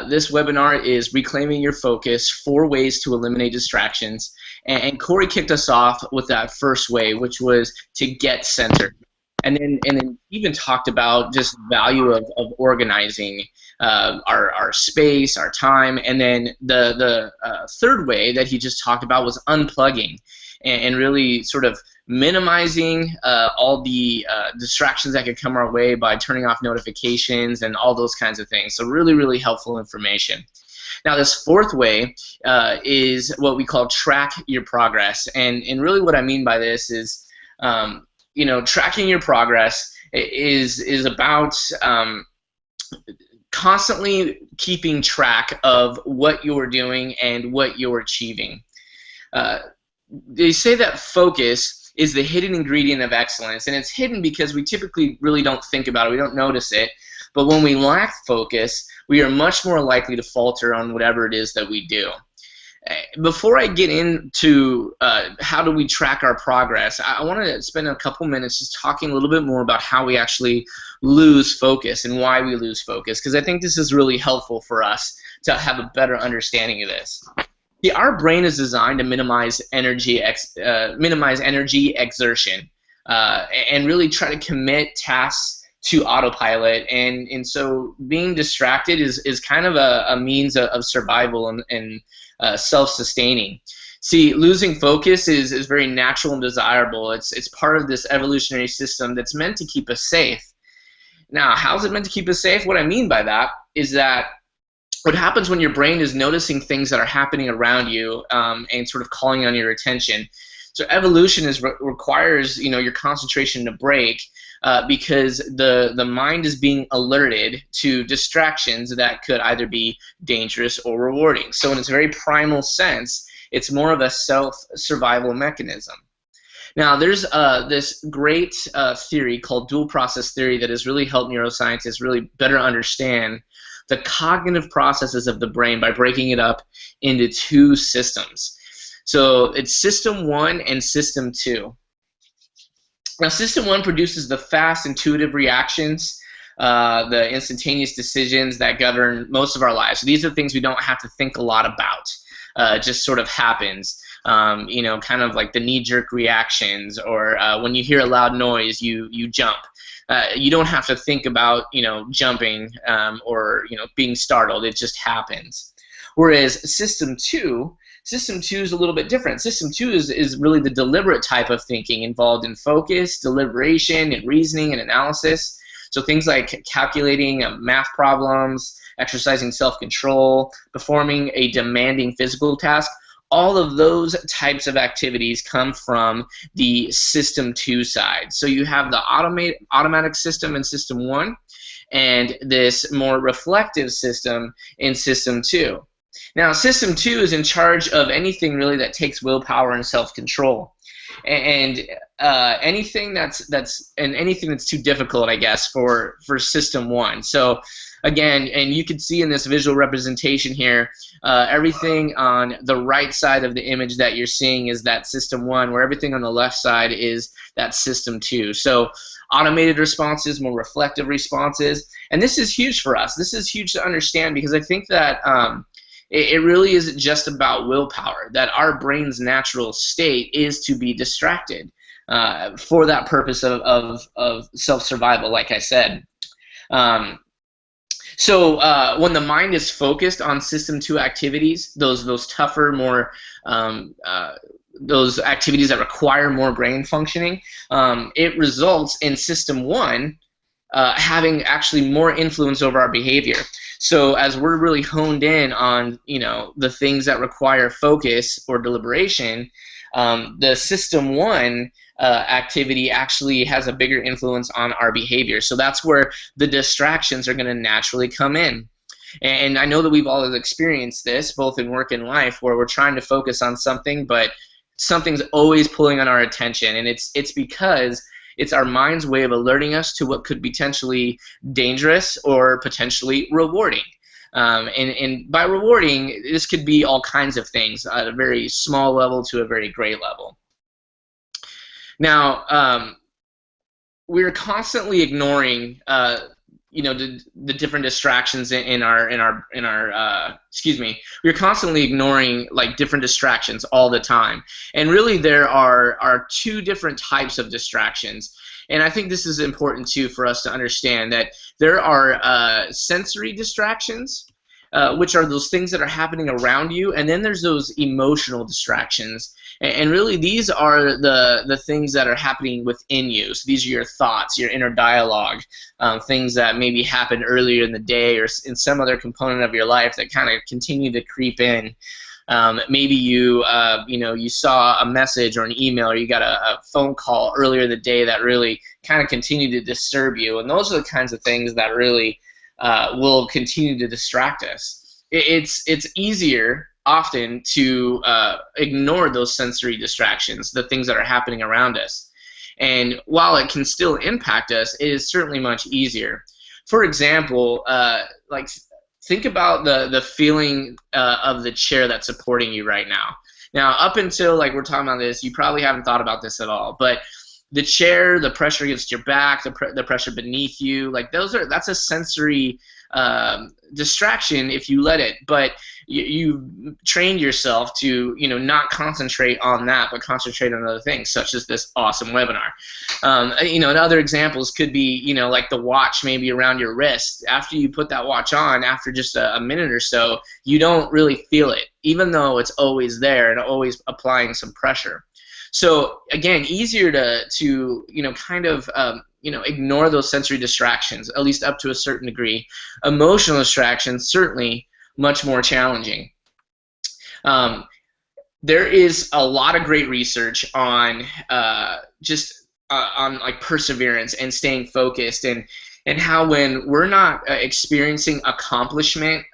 this webinar is Reclaiming Your Focus, 4 Ways to Eliminate Distractions. And Corey kicked us off with that first way, which was to get centered. And then even talked about just the value of organizing our space, our time. And then the third way that he just talked about was unplugging and really sort of minimizing all the distractions that could come our way by turning off notifications and all those kinds of things. So really, really helpful information. Now, this fourth way is what we call track your progress. And really what I mean by this is, tracking your progress is about constantly keeping track of what you're doing and what you're achieving. They say that focus is the hidden ingredient of excellence, and it's hidden because we typically really don't think about it, we don't notice it, but when we lack focus, we are much more likely to falter on whatever it is that we do. Before I get into how do we track our progress, I want to spend a couple minutes just talking a little bit more about how we actually lose focus and why we lose focus, because I think this is really helpful for us to have a better understanding of this. See, our brain is designed to minimize energy exertion and really try to commit tasks to autopilot, and so being distracted is kind of a means of survival and self-sustaining. See, losing focus is very natural and desirable. It's part of this evolutionary system that's meant to keep us safe. Now, how's it meant to keep us safe? What I mean by that is that what happens when your brain is noticing things that are happening around you and sort of calling on your attention. So evolution requires your concentration to break because the mind is being alerted to distractions that could either be dangerous or rewarding. So in its very primal sense, it's more of a self-survival mechanism. Now, there's this great theory called dual process theory that has really helped neuroscientists really better understand the cognitive processes of the brain by breaking it up into 2 systems. So it's System 1 and System 2. Now, System 1 produces the fast, intuitive reactions, the instantaneous decisions that govern most of our lives. So these are things we don't have to think a lot about. It just sort of happens. Kind of like the knee-jerk reactions, or when you hear a loud noise, you jump. You don't have to think about jumping or being startled. It just happens. Whereas System 2 is a little bit different. System 2 is really the deliberate type of thinking involved in focus, deliberation, and reasoning and analysis. So things like calculating math problems, exercising self-control, performing a demanding physical task. All of those types of activities come from the System 2 side. So you have the automatic system in System 1 and this more reflective system in System 2. Now, System 2 is in charge of anything really that takes willpower and self-control, and anything that's too difficult, I guess, for System 1. So again, and you can see in this visual representation here, everything on the right side of the image that you're seeing is that System 1, where everything on the left side is that System 2. So automated responses, more reflective responses, and this is huge for us. This is huge to understand because I think that it really isn't just about willpower, that our brain's natural state is to be distracted for that purpose of self-survival, like I said. So when the mind is focused on System 2 activities, those tougher, more those activities that require more brain functioning, it results in System 1 having actually more influence over our behavior. So as we're really honed in on the things that require focus or deliberation, the System 1 activity actually has a bigger influence on our behavior. So that's where the distractions are going to naturally come in. And I know that we've all experienced this, both in work and life, where we're trying to focus on something, but something's always pulling on our attention, and it's because it's our mind's way of alerting us to what could be potentially dangerous or potentially rewarding. And by rewarding, this could be all kinds of things, at a very small level to a very great level. Now, we're constantly ignoring, the different distractions in our excuse me. We're constantly ignoring like different distractions all the time, and really there are two different types of distractions. And I think this is important too for us to understand that there are sensory distractions, which are those things that are happening around you, and then there's those emotional distractions. And really, these are the things that are happening within you. So these are your thoughts, your inner dialogue, things that maybe happened earlier in the day or in some other component of your life that kind of continue to creep in. Maybe you saw a message or an email, or you got a phone call earlier in the day that really kind of continued to disturb you. And those are the kinds of things that really will continue to distract us. It's easier often to ignore those sensory distractions, the things that are happening around us. And while it can still impact us, it is certainly much easier. For example, like think about the feeling of the chair that's supporting you right now. Now, up until like we're talking about this, you probably haven't thought about this at all, but the chair, the pressure against your back, the pressure beneath you, like that's a sensory distraction if you let it. But you trained yourself to not concentrate on that, but concentrate on other things, such as this awesome webinar. And other examples could be like the watch maybe around your wrist. After you put that watch on, after just a minute or so, you don't really feel it, even though it's always there and always applying some pressure. So again, easier to ignore those sensory distractions, at least up to a certain degree. Emotional distractions, certainly much more challenging. There is a lot of great research on on like perseverance and staying focused, and how when we're not experiencing accomplishment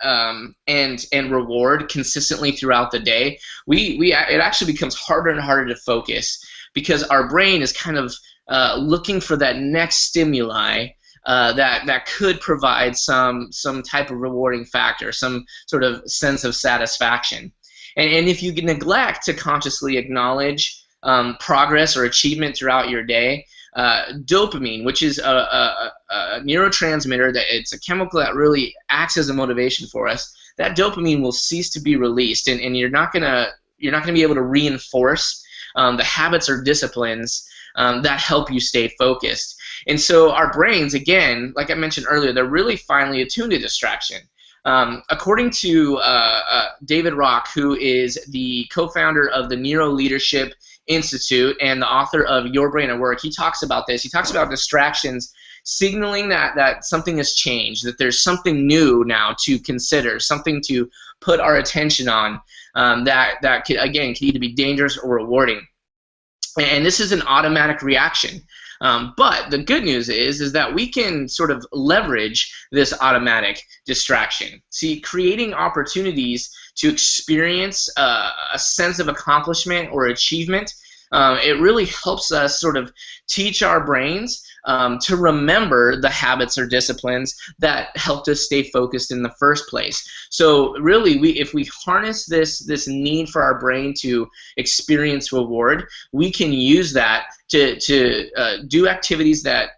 and reward consistently throughout the day, it actually becomes harder and harder to focus, because our brain is kind of looking for that next stimuli that could provide some type of rewarding factor, some sort of sense of satisfaction. And if you neglect to consciously acknowledge progress or achievement throughout your day, dopamine, which is a neurotransmitter, that it's a chemical that really acts as a motivation for us, that dopamine will cease to be released, and you're not gonna be able to reinforce the habits or disciplines that help you stay focused. And so our brains, again, like I mentioned earlier, they're really finely attuned to distraction. According to David Rock, who is the co-founder of the Neuro Leadership Institute and the author of Your Brain at Work, he talks about this. He talks about distractions signaling that something has changed, that there's something new now to consider, something to put our attention on, that could either be dangerous or rewarding. And this is an automatic reaction. But the good news is that we can sort of leverage this automatic distraction. See, creating opportunities to experience a sense of accomplishment or achievement, it really helps us sort of teach our brains to remember the habits or disciplines that helped us stay focused in the first place. So really, if we harness this need for our brain to experience reward, we can use that to do activities that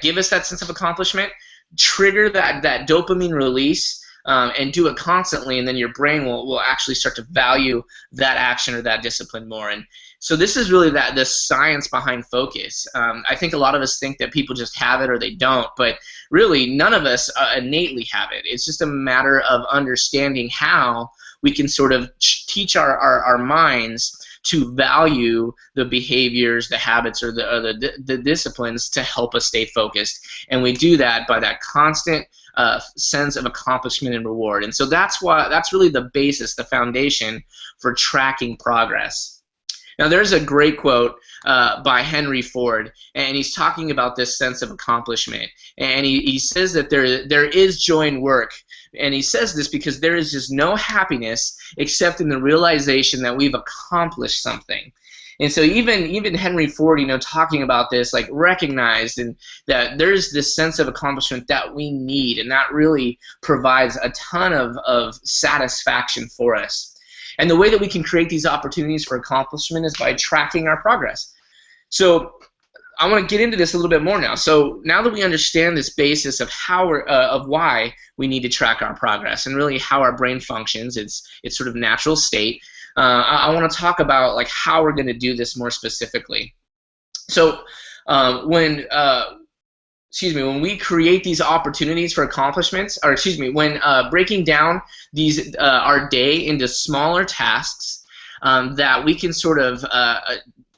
give us that sense of accomplishment, trigger that dopamine release, and do it constantly, and then your brain will actually start to value that action or that discipline more. And so this is really the science behind focus. I think a lot of us think that people just have it or they don't, but really none of us innately have it. It's just a matter of understanding how we can sort of teach our minds to value the behaviors, the habits, or the disciplines to help us stay focused. And we do that by that constant sense of accomplishment and reward. And so that's really the basis, the foundation for tracking progress. Now, there's a great quote by Henry Ford, and he's talking about this sense of accomplishment. And he says that there is joy in work. And he says this because there is just no happiness except in the realization that we've accomplished something. And so even Henry Ford, talking about this, like recognized and that there's this sense of accomplishment that we need, and that really provides a ton of satisfaction for us. And the way that we can create these opportunities for accomplishment is by tracking our progress. So I want to get into this a little bit more now. So now that we understand this basis of how of why we need to track our progress and really how our brain functions, its sort of natural state, I want to talk about like how we're going to do this more specifically. So when we create these opportunities for accomplishments, or when breaking down these our day into smaller tasks that we can sort of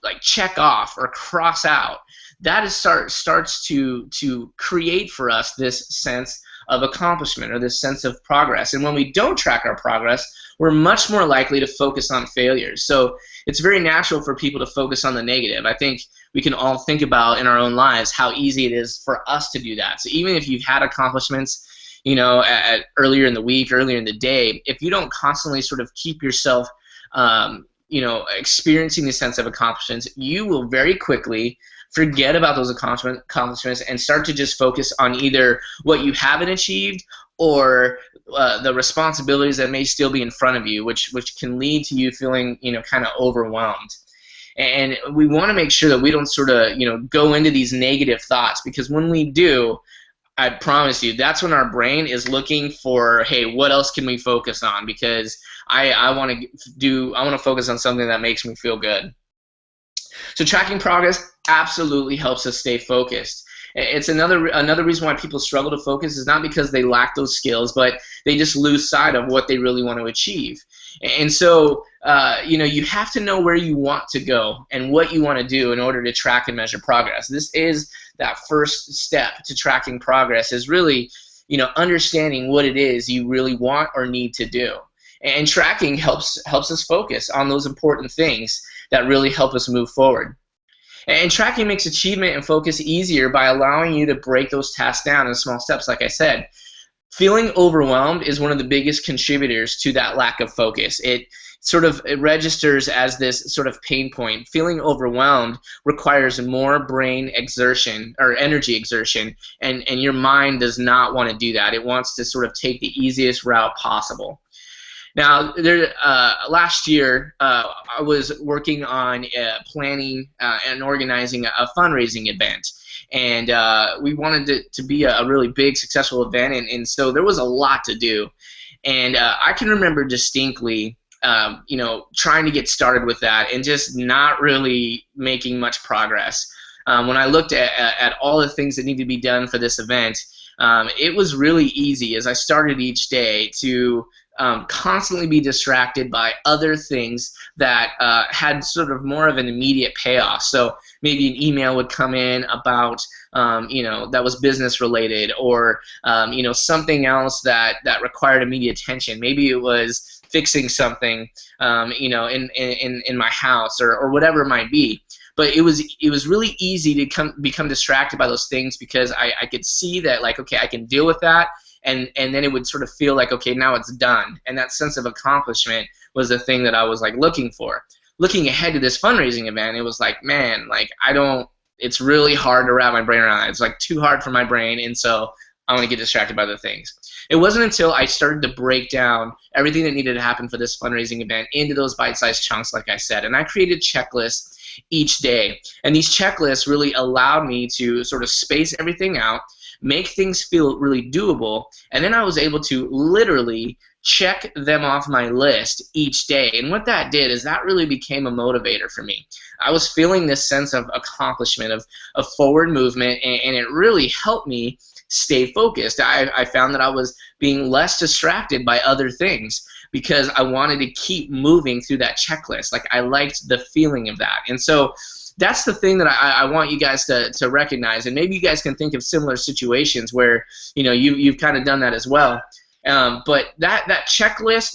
like check off or cross out, that is starts to create for us this sense of accomplishment or this sense of progress. And when we don't track our progress, we're much more likely to focus on failures. So it's very natural for people to focus on the negative. I think we can all think about in our own lives how easy it is for us to do that. So even if you've had accomplishments, earlier in the week, earlier in the day, if you don't constantly sort of keep yourself, experiencing the sense of accomplishments, you will very quickly forget about those accomplishments and start to just focus on either what you haven't achieved or the responsibilities that may still be in front of you, which can lead to you feeling kind of overwhelmed. And we want to make sure that we don't sort of go into these negative thoughts, because when we do, I promise you, that's when our brain is looking for, hey, what else can we focus on? Because I want to focus on something that makes me feel good. So tracking progress absolutely helps us stay focused. It's another reason why people struggle to focus is not because they lack those skills, but they just lose sight of what they really want to achieve. And so, you have to know where you want to go and what you want to do in order to track and measure progress. This is that first step to tracking progress, is really, understanding what it is you really want or need to do. And tracking helps us focus on those important things that really help us move forward. And tracking makes achievement and focus easier by allowing you to break those tasks down in small steps, like I said. Feeling overwhelmed is one of the biggest contributors to that lack of focus. It registers as this sort of pain point. Feeling overwhelmed requires more brain exertion or energy exertion, and your mind does not want to do that. It wants to sort of take the easiest route possible. Now, last year, I was working on planning and organizing a fundraising event, and we wanted it to be a really big, successful event, and so there was a lot to do. And I can remember distinctly, trying to get started with that and just not really making much progress. When I looked at all the things that need to be done for this event, it was really easy as I started each day to constantly be distracted by other things that had sort of more of an immediate payoff. So maybe an email would come in about, that was business related, or, something else that required immediate attention. Maybe it was fixing something, in my house, or whatever it might be. But it was really easy to become distracted by those things, because I could see that, like, okay, I can deal with that. And then it would sort of feel like, okay, now it's done. And that sense of accomplishment was the thing that I was like looking for. Looking ahead to this fundraising event, it was like, man, like it's really hard to wrap my brain around that. It's like too hard for my brain, and so I'm going to get distracted by other things. It wasn't until I started to break down everything that needed to happen for this fundraising event into those bite-sized chunks, like I said, and I created checklists each day. And these checklists really allowed me to sort of space everything out, make things feel really doable, and then I was able to literally check them off my list each day. And what that did is that really became a motivator for me. I was feeling this sense of accomplishment, of forward movement, and it really helped me stay focused. I found that I was being less distracted by other things because I wanted to keep moving through that checklist. Like, I liked the feeling of that. And so that's the thing that I want you guys to recognize, and maybe you guys can think of similar situations where you've kind of done that as well. But that checklist,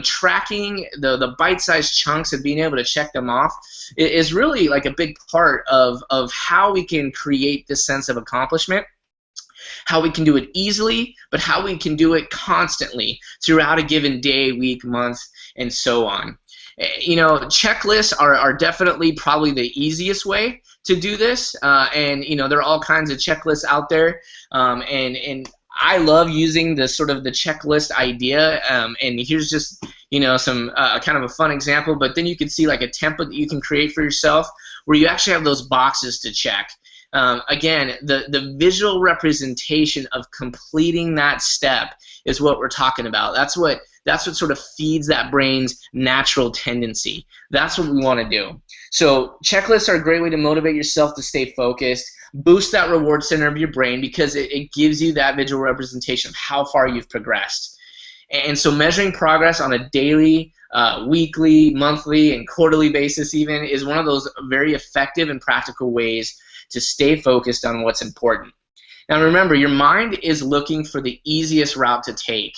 tracking the bite-sized chunks and being able to check them off is really like a big part of how we can create this sense of accomplishment, how we can do it easily, but how we can do it constantly throughout a given day, week, month, and so on. Checklists are definitely probably the easiest way to do this, and there are all kinds of checklists out there, and I love using the sort of the checklist idea, and here's just some kind of a fun example, but then you can see like a template that you can create for yourself where you actually have those boxes to check. Again, the visual representation of completing that step is what we're talking about. That's what sort of feeds that brain's natural tendency. That's what we want to do. So checklists are a great way to motivate yourself to stay focused, boost that reward center of your brain because it gives you that visual representation of how far you've progressed. And so measuring progress on a daily, weekly, monthly, and quarterly basis even is one of those very effective and practical ways to stay focused on what's important. Now remember, your mind is looking for the easiest route to take,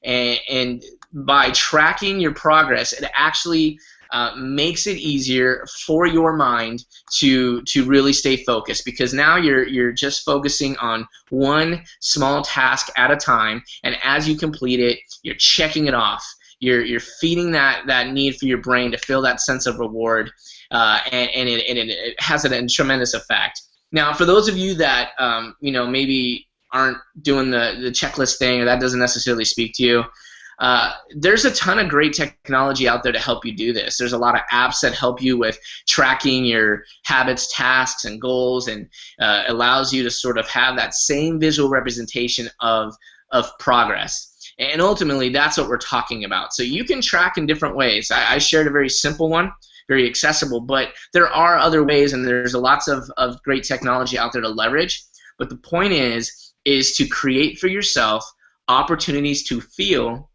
and by tracking your progress, it actually makes it easier for your mind to really stay focused, because now you're just focusing on one small task at a time, and as you complete it, you're checking it off. You're feeding that need for your brain to feel that sense of reward, and it has a tremendous effect. Now, for those of you that maybe aren't doing the checklist thing, or that doesn't necessarily speak to you, there's a ton of great technology out there to help you do this. There's a lot of apps that help you with tracking your habits, tasks, and goals, and allows you to sort of have that same visual representation of progress. And ultimately, that's what we're talking about. So you can track in different ways. I shared a very simple one, very accessible, but there are other ways, and there's lots of great technology out there to leverage. But the point is to create for yourself opportunities to feel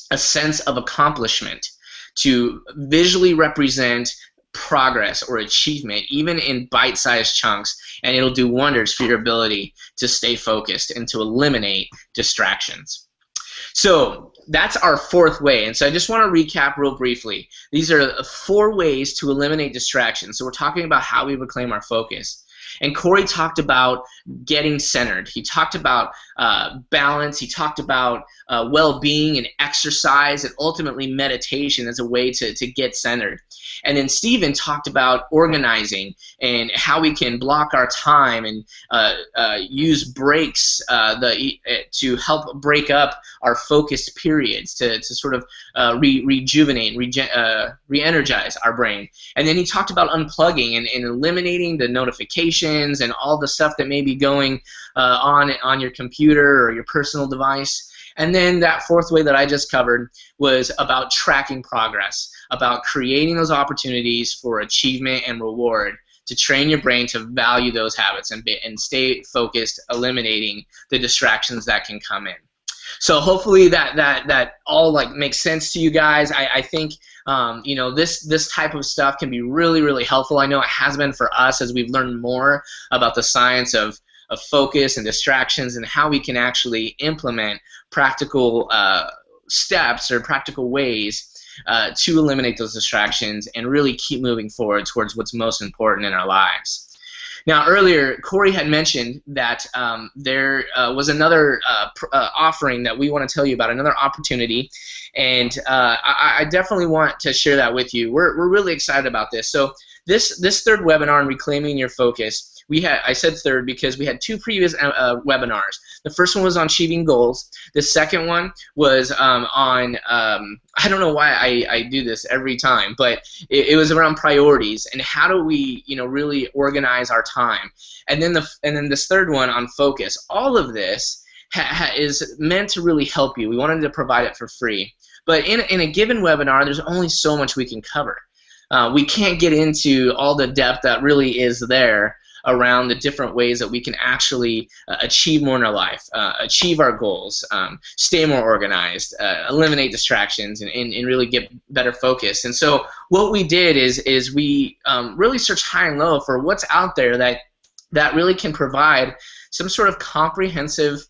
a sense of accomplishment, to visually represent progress or achievement, even in bite-sized chunks, and it'll do wonders for your ability to stay focused and to eliminate distractions. So that's our fourth way, and so I just want to recap real briefly. These are 4 ways to eliminate distractions. So we're talking about how we reclaim our focus. And Corey talked about getting centered. He talked about balance. He talked about well-being and exercise, and ultimately meditation as a way to get centered. And then Stephen talked about organizing and how we can block our time and use breaks to help break up our focused periods to sort of rejuvenate, re-energize our brain. And then he talked about unplugging and eliminating the notifications and all the stuff that may be going on your computer or your personal device. And then that 4th way that I just covered was about tracking progress, about creating those opportunities for achievement and reward to train your brain to value those habits and stay focused, eliminating the distractions that can come in. So hopefully that all makes sense to you guys. I think this type of stuff can be really, really helpful. I know it has been for us as we've learned more about the science of focus and distractions and how we can actually implement practical steps or practical ways to eliminate those distractions and really keep moving forward towards what's most important in our lives. Now, earlier, Corey had mentioned that there was another offering that we want to tell you about, another opportunity, and I definitely want to share that with you. We're really excited about this. So this 3rd webinar on reclaiming your focus, I said 3rd because we had 2 previous webinars. The first one was on achieving goals. The second one was on I don't know why I do this every time, but it was around priorities and how do we really organize our time. And then this 3rd one on focus. All of this is meant to really help you. We wanted to provide it for free. But in a given webinar, there's only so much we can cover. We can't get into all the depth that really is there around the different ways that we can actually achieve more in our life, achieve our goals, stay more organized, eliminate distractions, and really get better focus. And so what we did is we really searched high and low for what's out there that really can provide some sort of comprehensive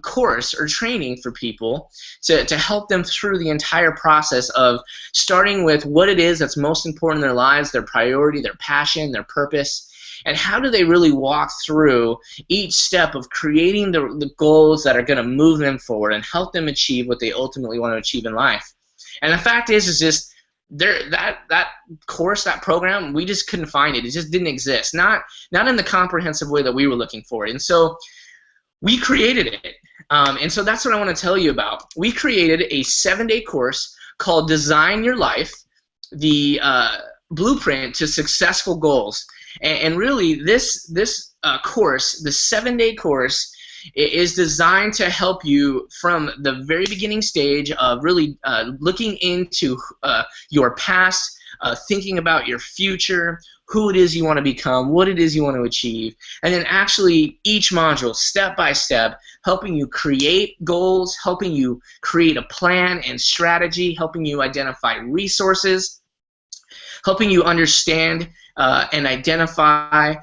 course or training for people to help them through the entire process of starting with what it is that's most important in their lives, their priority, their passion, their purpose, and how do they really walk through each step of creating the goals that are going to move them forward and help them achieve what they ultimately want to achieve in life. And the fact is just that course, that program, we just couldn't find it. It just didn't exist. Not in the comprehensive way that we were looking for. And so we created it. And so that's what I want to tell you about. We created a 7-day course called Design Your Life, the blueprint to successful goals. And really, this course, the 7-day course, is designed to help you from the very beginning stage of really looking into your past, thinking about your future, who it is you want to become, what it is you want to achieve, and then actually each module, step by step, helping you create goals, helping you create a plan and strategy, helping you identify resources, helping you understand and identify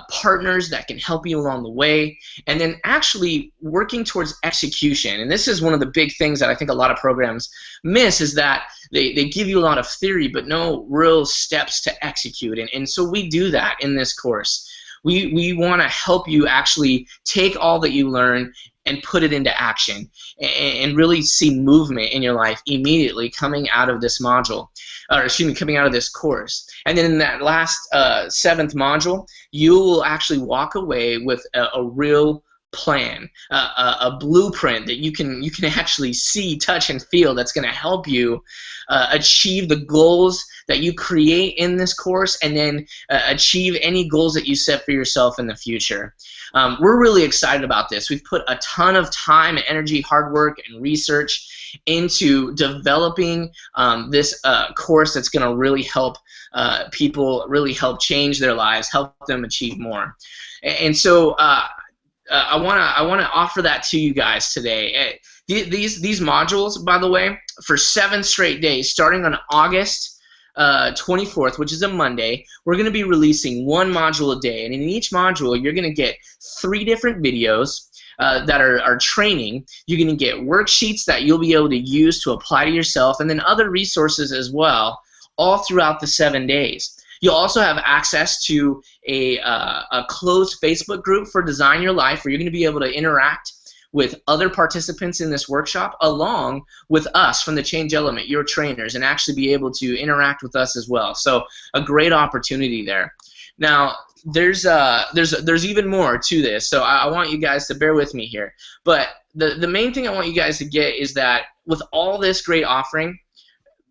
partners that can help you along the way, and then actually working towards execution. And this is one of the big things that I think a lot of programs miss, is that they give you a lot of theory but no real steps to execute. And so we do that in this course. We want to help you actually take all that you learn and put it into action and really see movement in your life immediately coming out of this module, or excuse me, coming out of this course. And then in that last 7th module, you will actually walk away with a real plan, a blueprint that you can actually see, touch, and feel, that's going to help you achieve the goals that you create in this course, and then achieve any goals that you set for yourself in the future. We're really excited about this. We've put a ton of time, energy, hard work, and research into developing this course that's going to really help people, really help change their lives, help them achieve more. And so I want to offer that to you guys today. These modules, by the way, for 7 straight days, starting on August 24th, which is a Monday, we're going to be releasing 1 module a day. And in each module, you're going to get 3 different videos that are training. You're going to get worksheets that you'll be able to use to apply to yourself, and then other resources as well, all throughout the 7 days. You'll also have access to a closed Facebook group for Design Your Life, where you're going to be able to interact with other participants in this workshop, along with us from the Change Element, your trainers, and actually be able to interact with us as well. So a great opportunity there. Now, there's even more to this, so I want you guys to bear with me here. But the main thing I want you guys to get is that with all this great offering,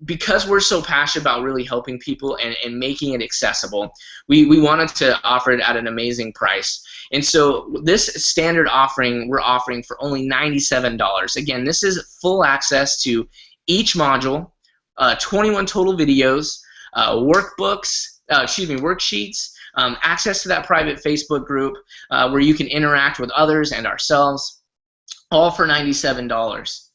because we're so passionate about really helping people and making it accessible, we wanted to offer it at an amazing price. And so this standard offering, we're offering for only $97. Again, this is full access to each module, 21 total videos, worksheets, access to that private Facebook group where you can interact with others and ourselves, all for $97.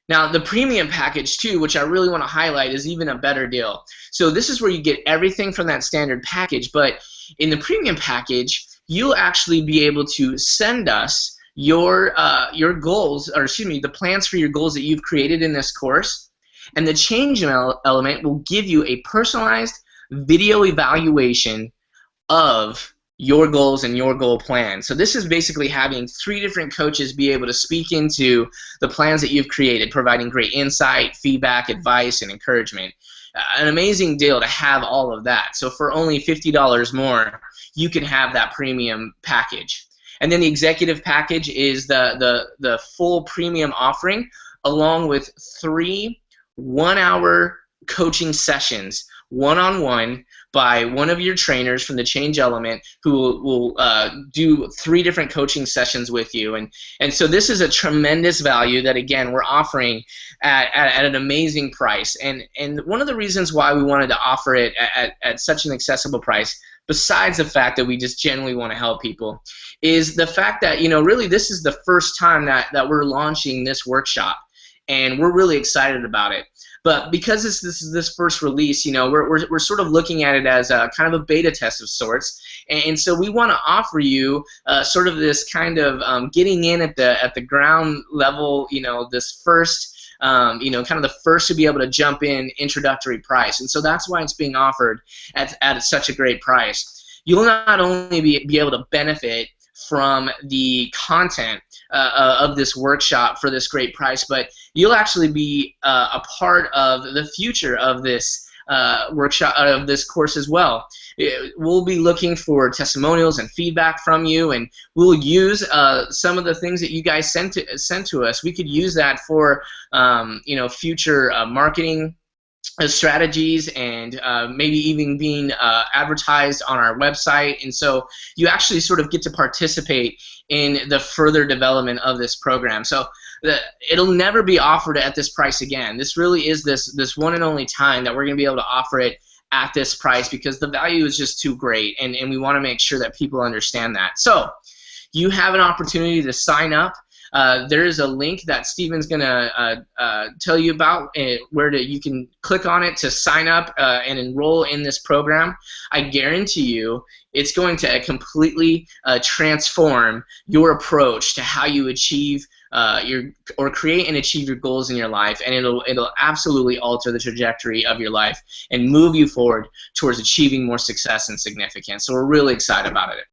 Now, the premium package, too, which I really want to highlight, is even a better deal. So this is where you get everything from that standard package, but in the premium package, you'll actually be able to send us your goals, or excuse me, the plans for your goals that you've created in this course, and the Change Element will give you a personalized video evaluation of your goals and your goal plan. So this is basically having 3 different coaches be able to speak into the plans that you've created, providing great insight, feedback, advice, and encouragement. An amazing deal to have all of that. So for only $50 more, you can have that premium package. And then the executive package is the full premium offering, along with 3 one-hour coaching sessions, one-on-one, by one of your trainers from the Change Element, who will do 3 different coaching sessions with you. And so this is a tremendous value that, again, we're offering at an amazing price. And one of the reasons why we wanted to offer it at such an accessible price, besides the fact that we just genuinely want to help people, is the fact that, you know, really this is the first time that we're launching this workshop. and we're really excited about it. But because this is this first release, you know, we're sort of looking at it as a kind of a beta test of sorts, and so we want to offer you sort of this kind of getting in at the ground level, you know, this first. You know, kind of the first to be able to jump in introductory price, and so that's why it's being offered at such a great price. You'll not only be able to benefit from the content of this workshop for this great price, but you'll actually be a part of the future of this workshop, of this course as well. We'll be looking for testimonials and feedback from you, and we'll use some of the things that you guys sent to us. We could use that for you know, future marketing strategies, and maybe even being advertised on our website. And so you actually sort of get to participate in the further development of this program. So it'll never be offered at this price again. This really is this one and only time that we're going to be able to offer it at this price, because the value is just too great, and we want to make sure that people understand that. So you have an opportunity to sign up. There is a link that Steven's going to tell you about, where you can click on it to sign up and enroll in this program. I guarantee you it's going to completely transform your approach to how you achieve or create and achieve your goals in your life, and it'll absolutely alter the trajectory of your life and move you forward towards achieving more success and significance. So we're really excited about it.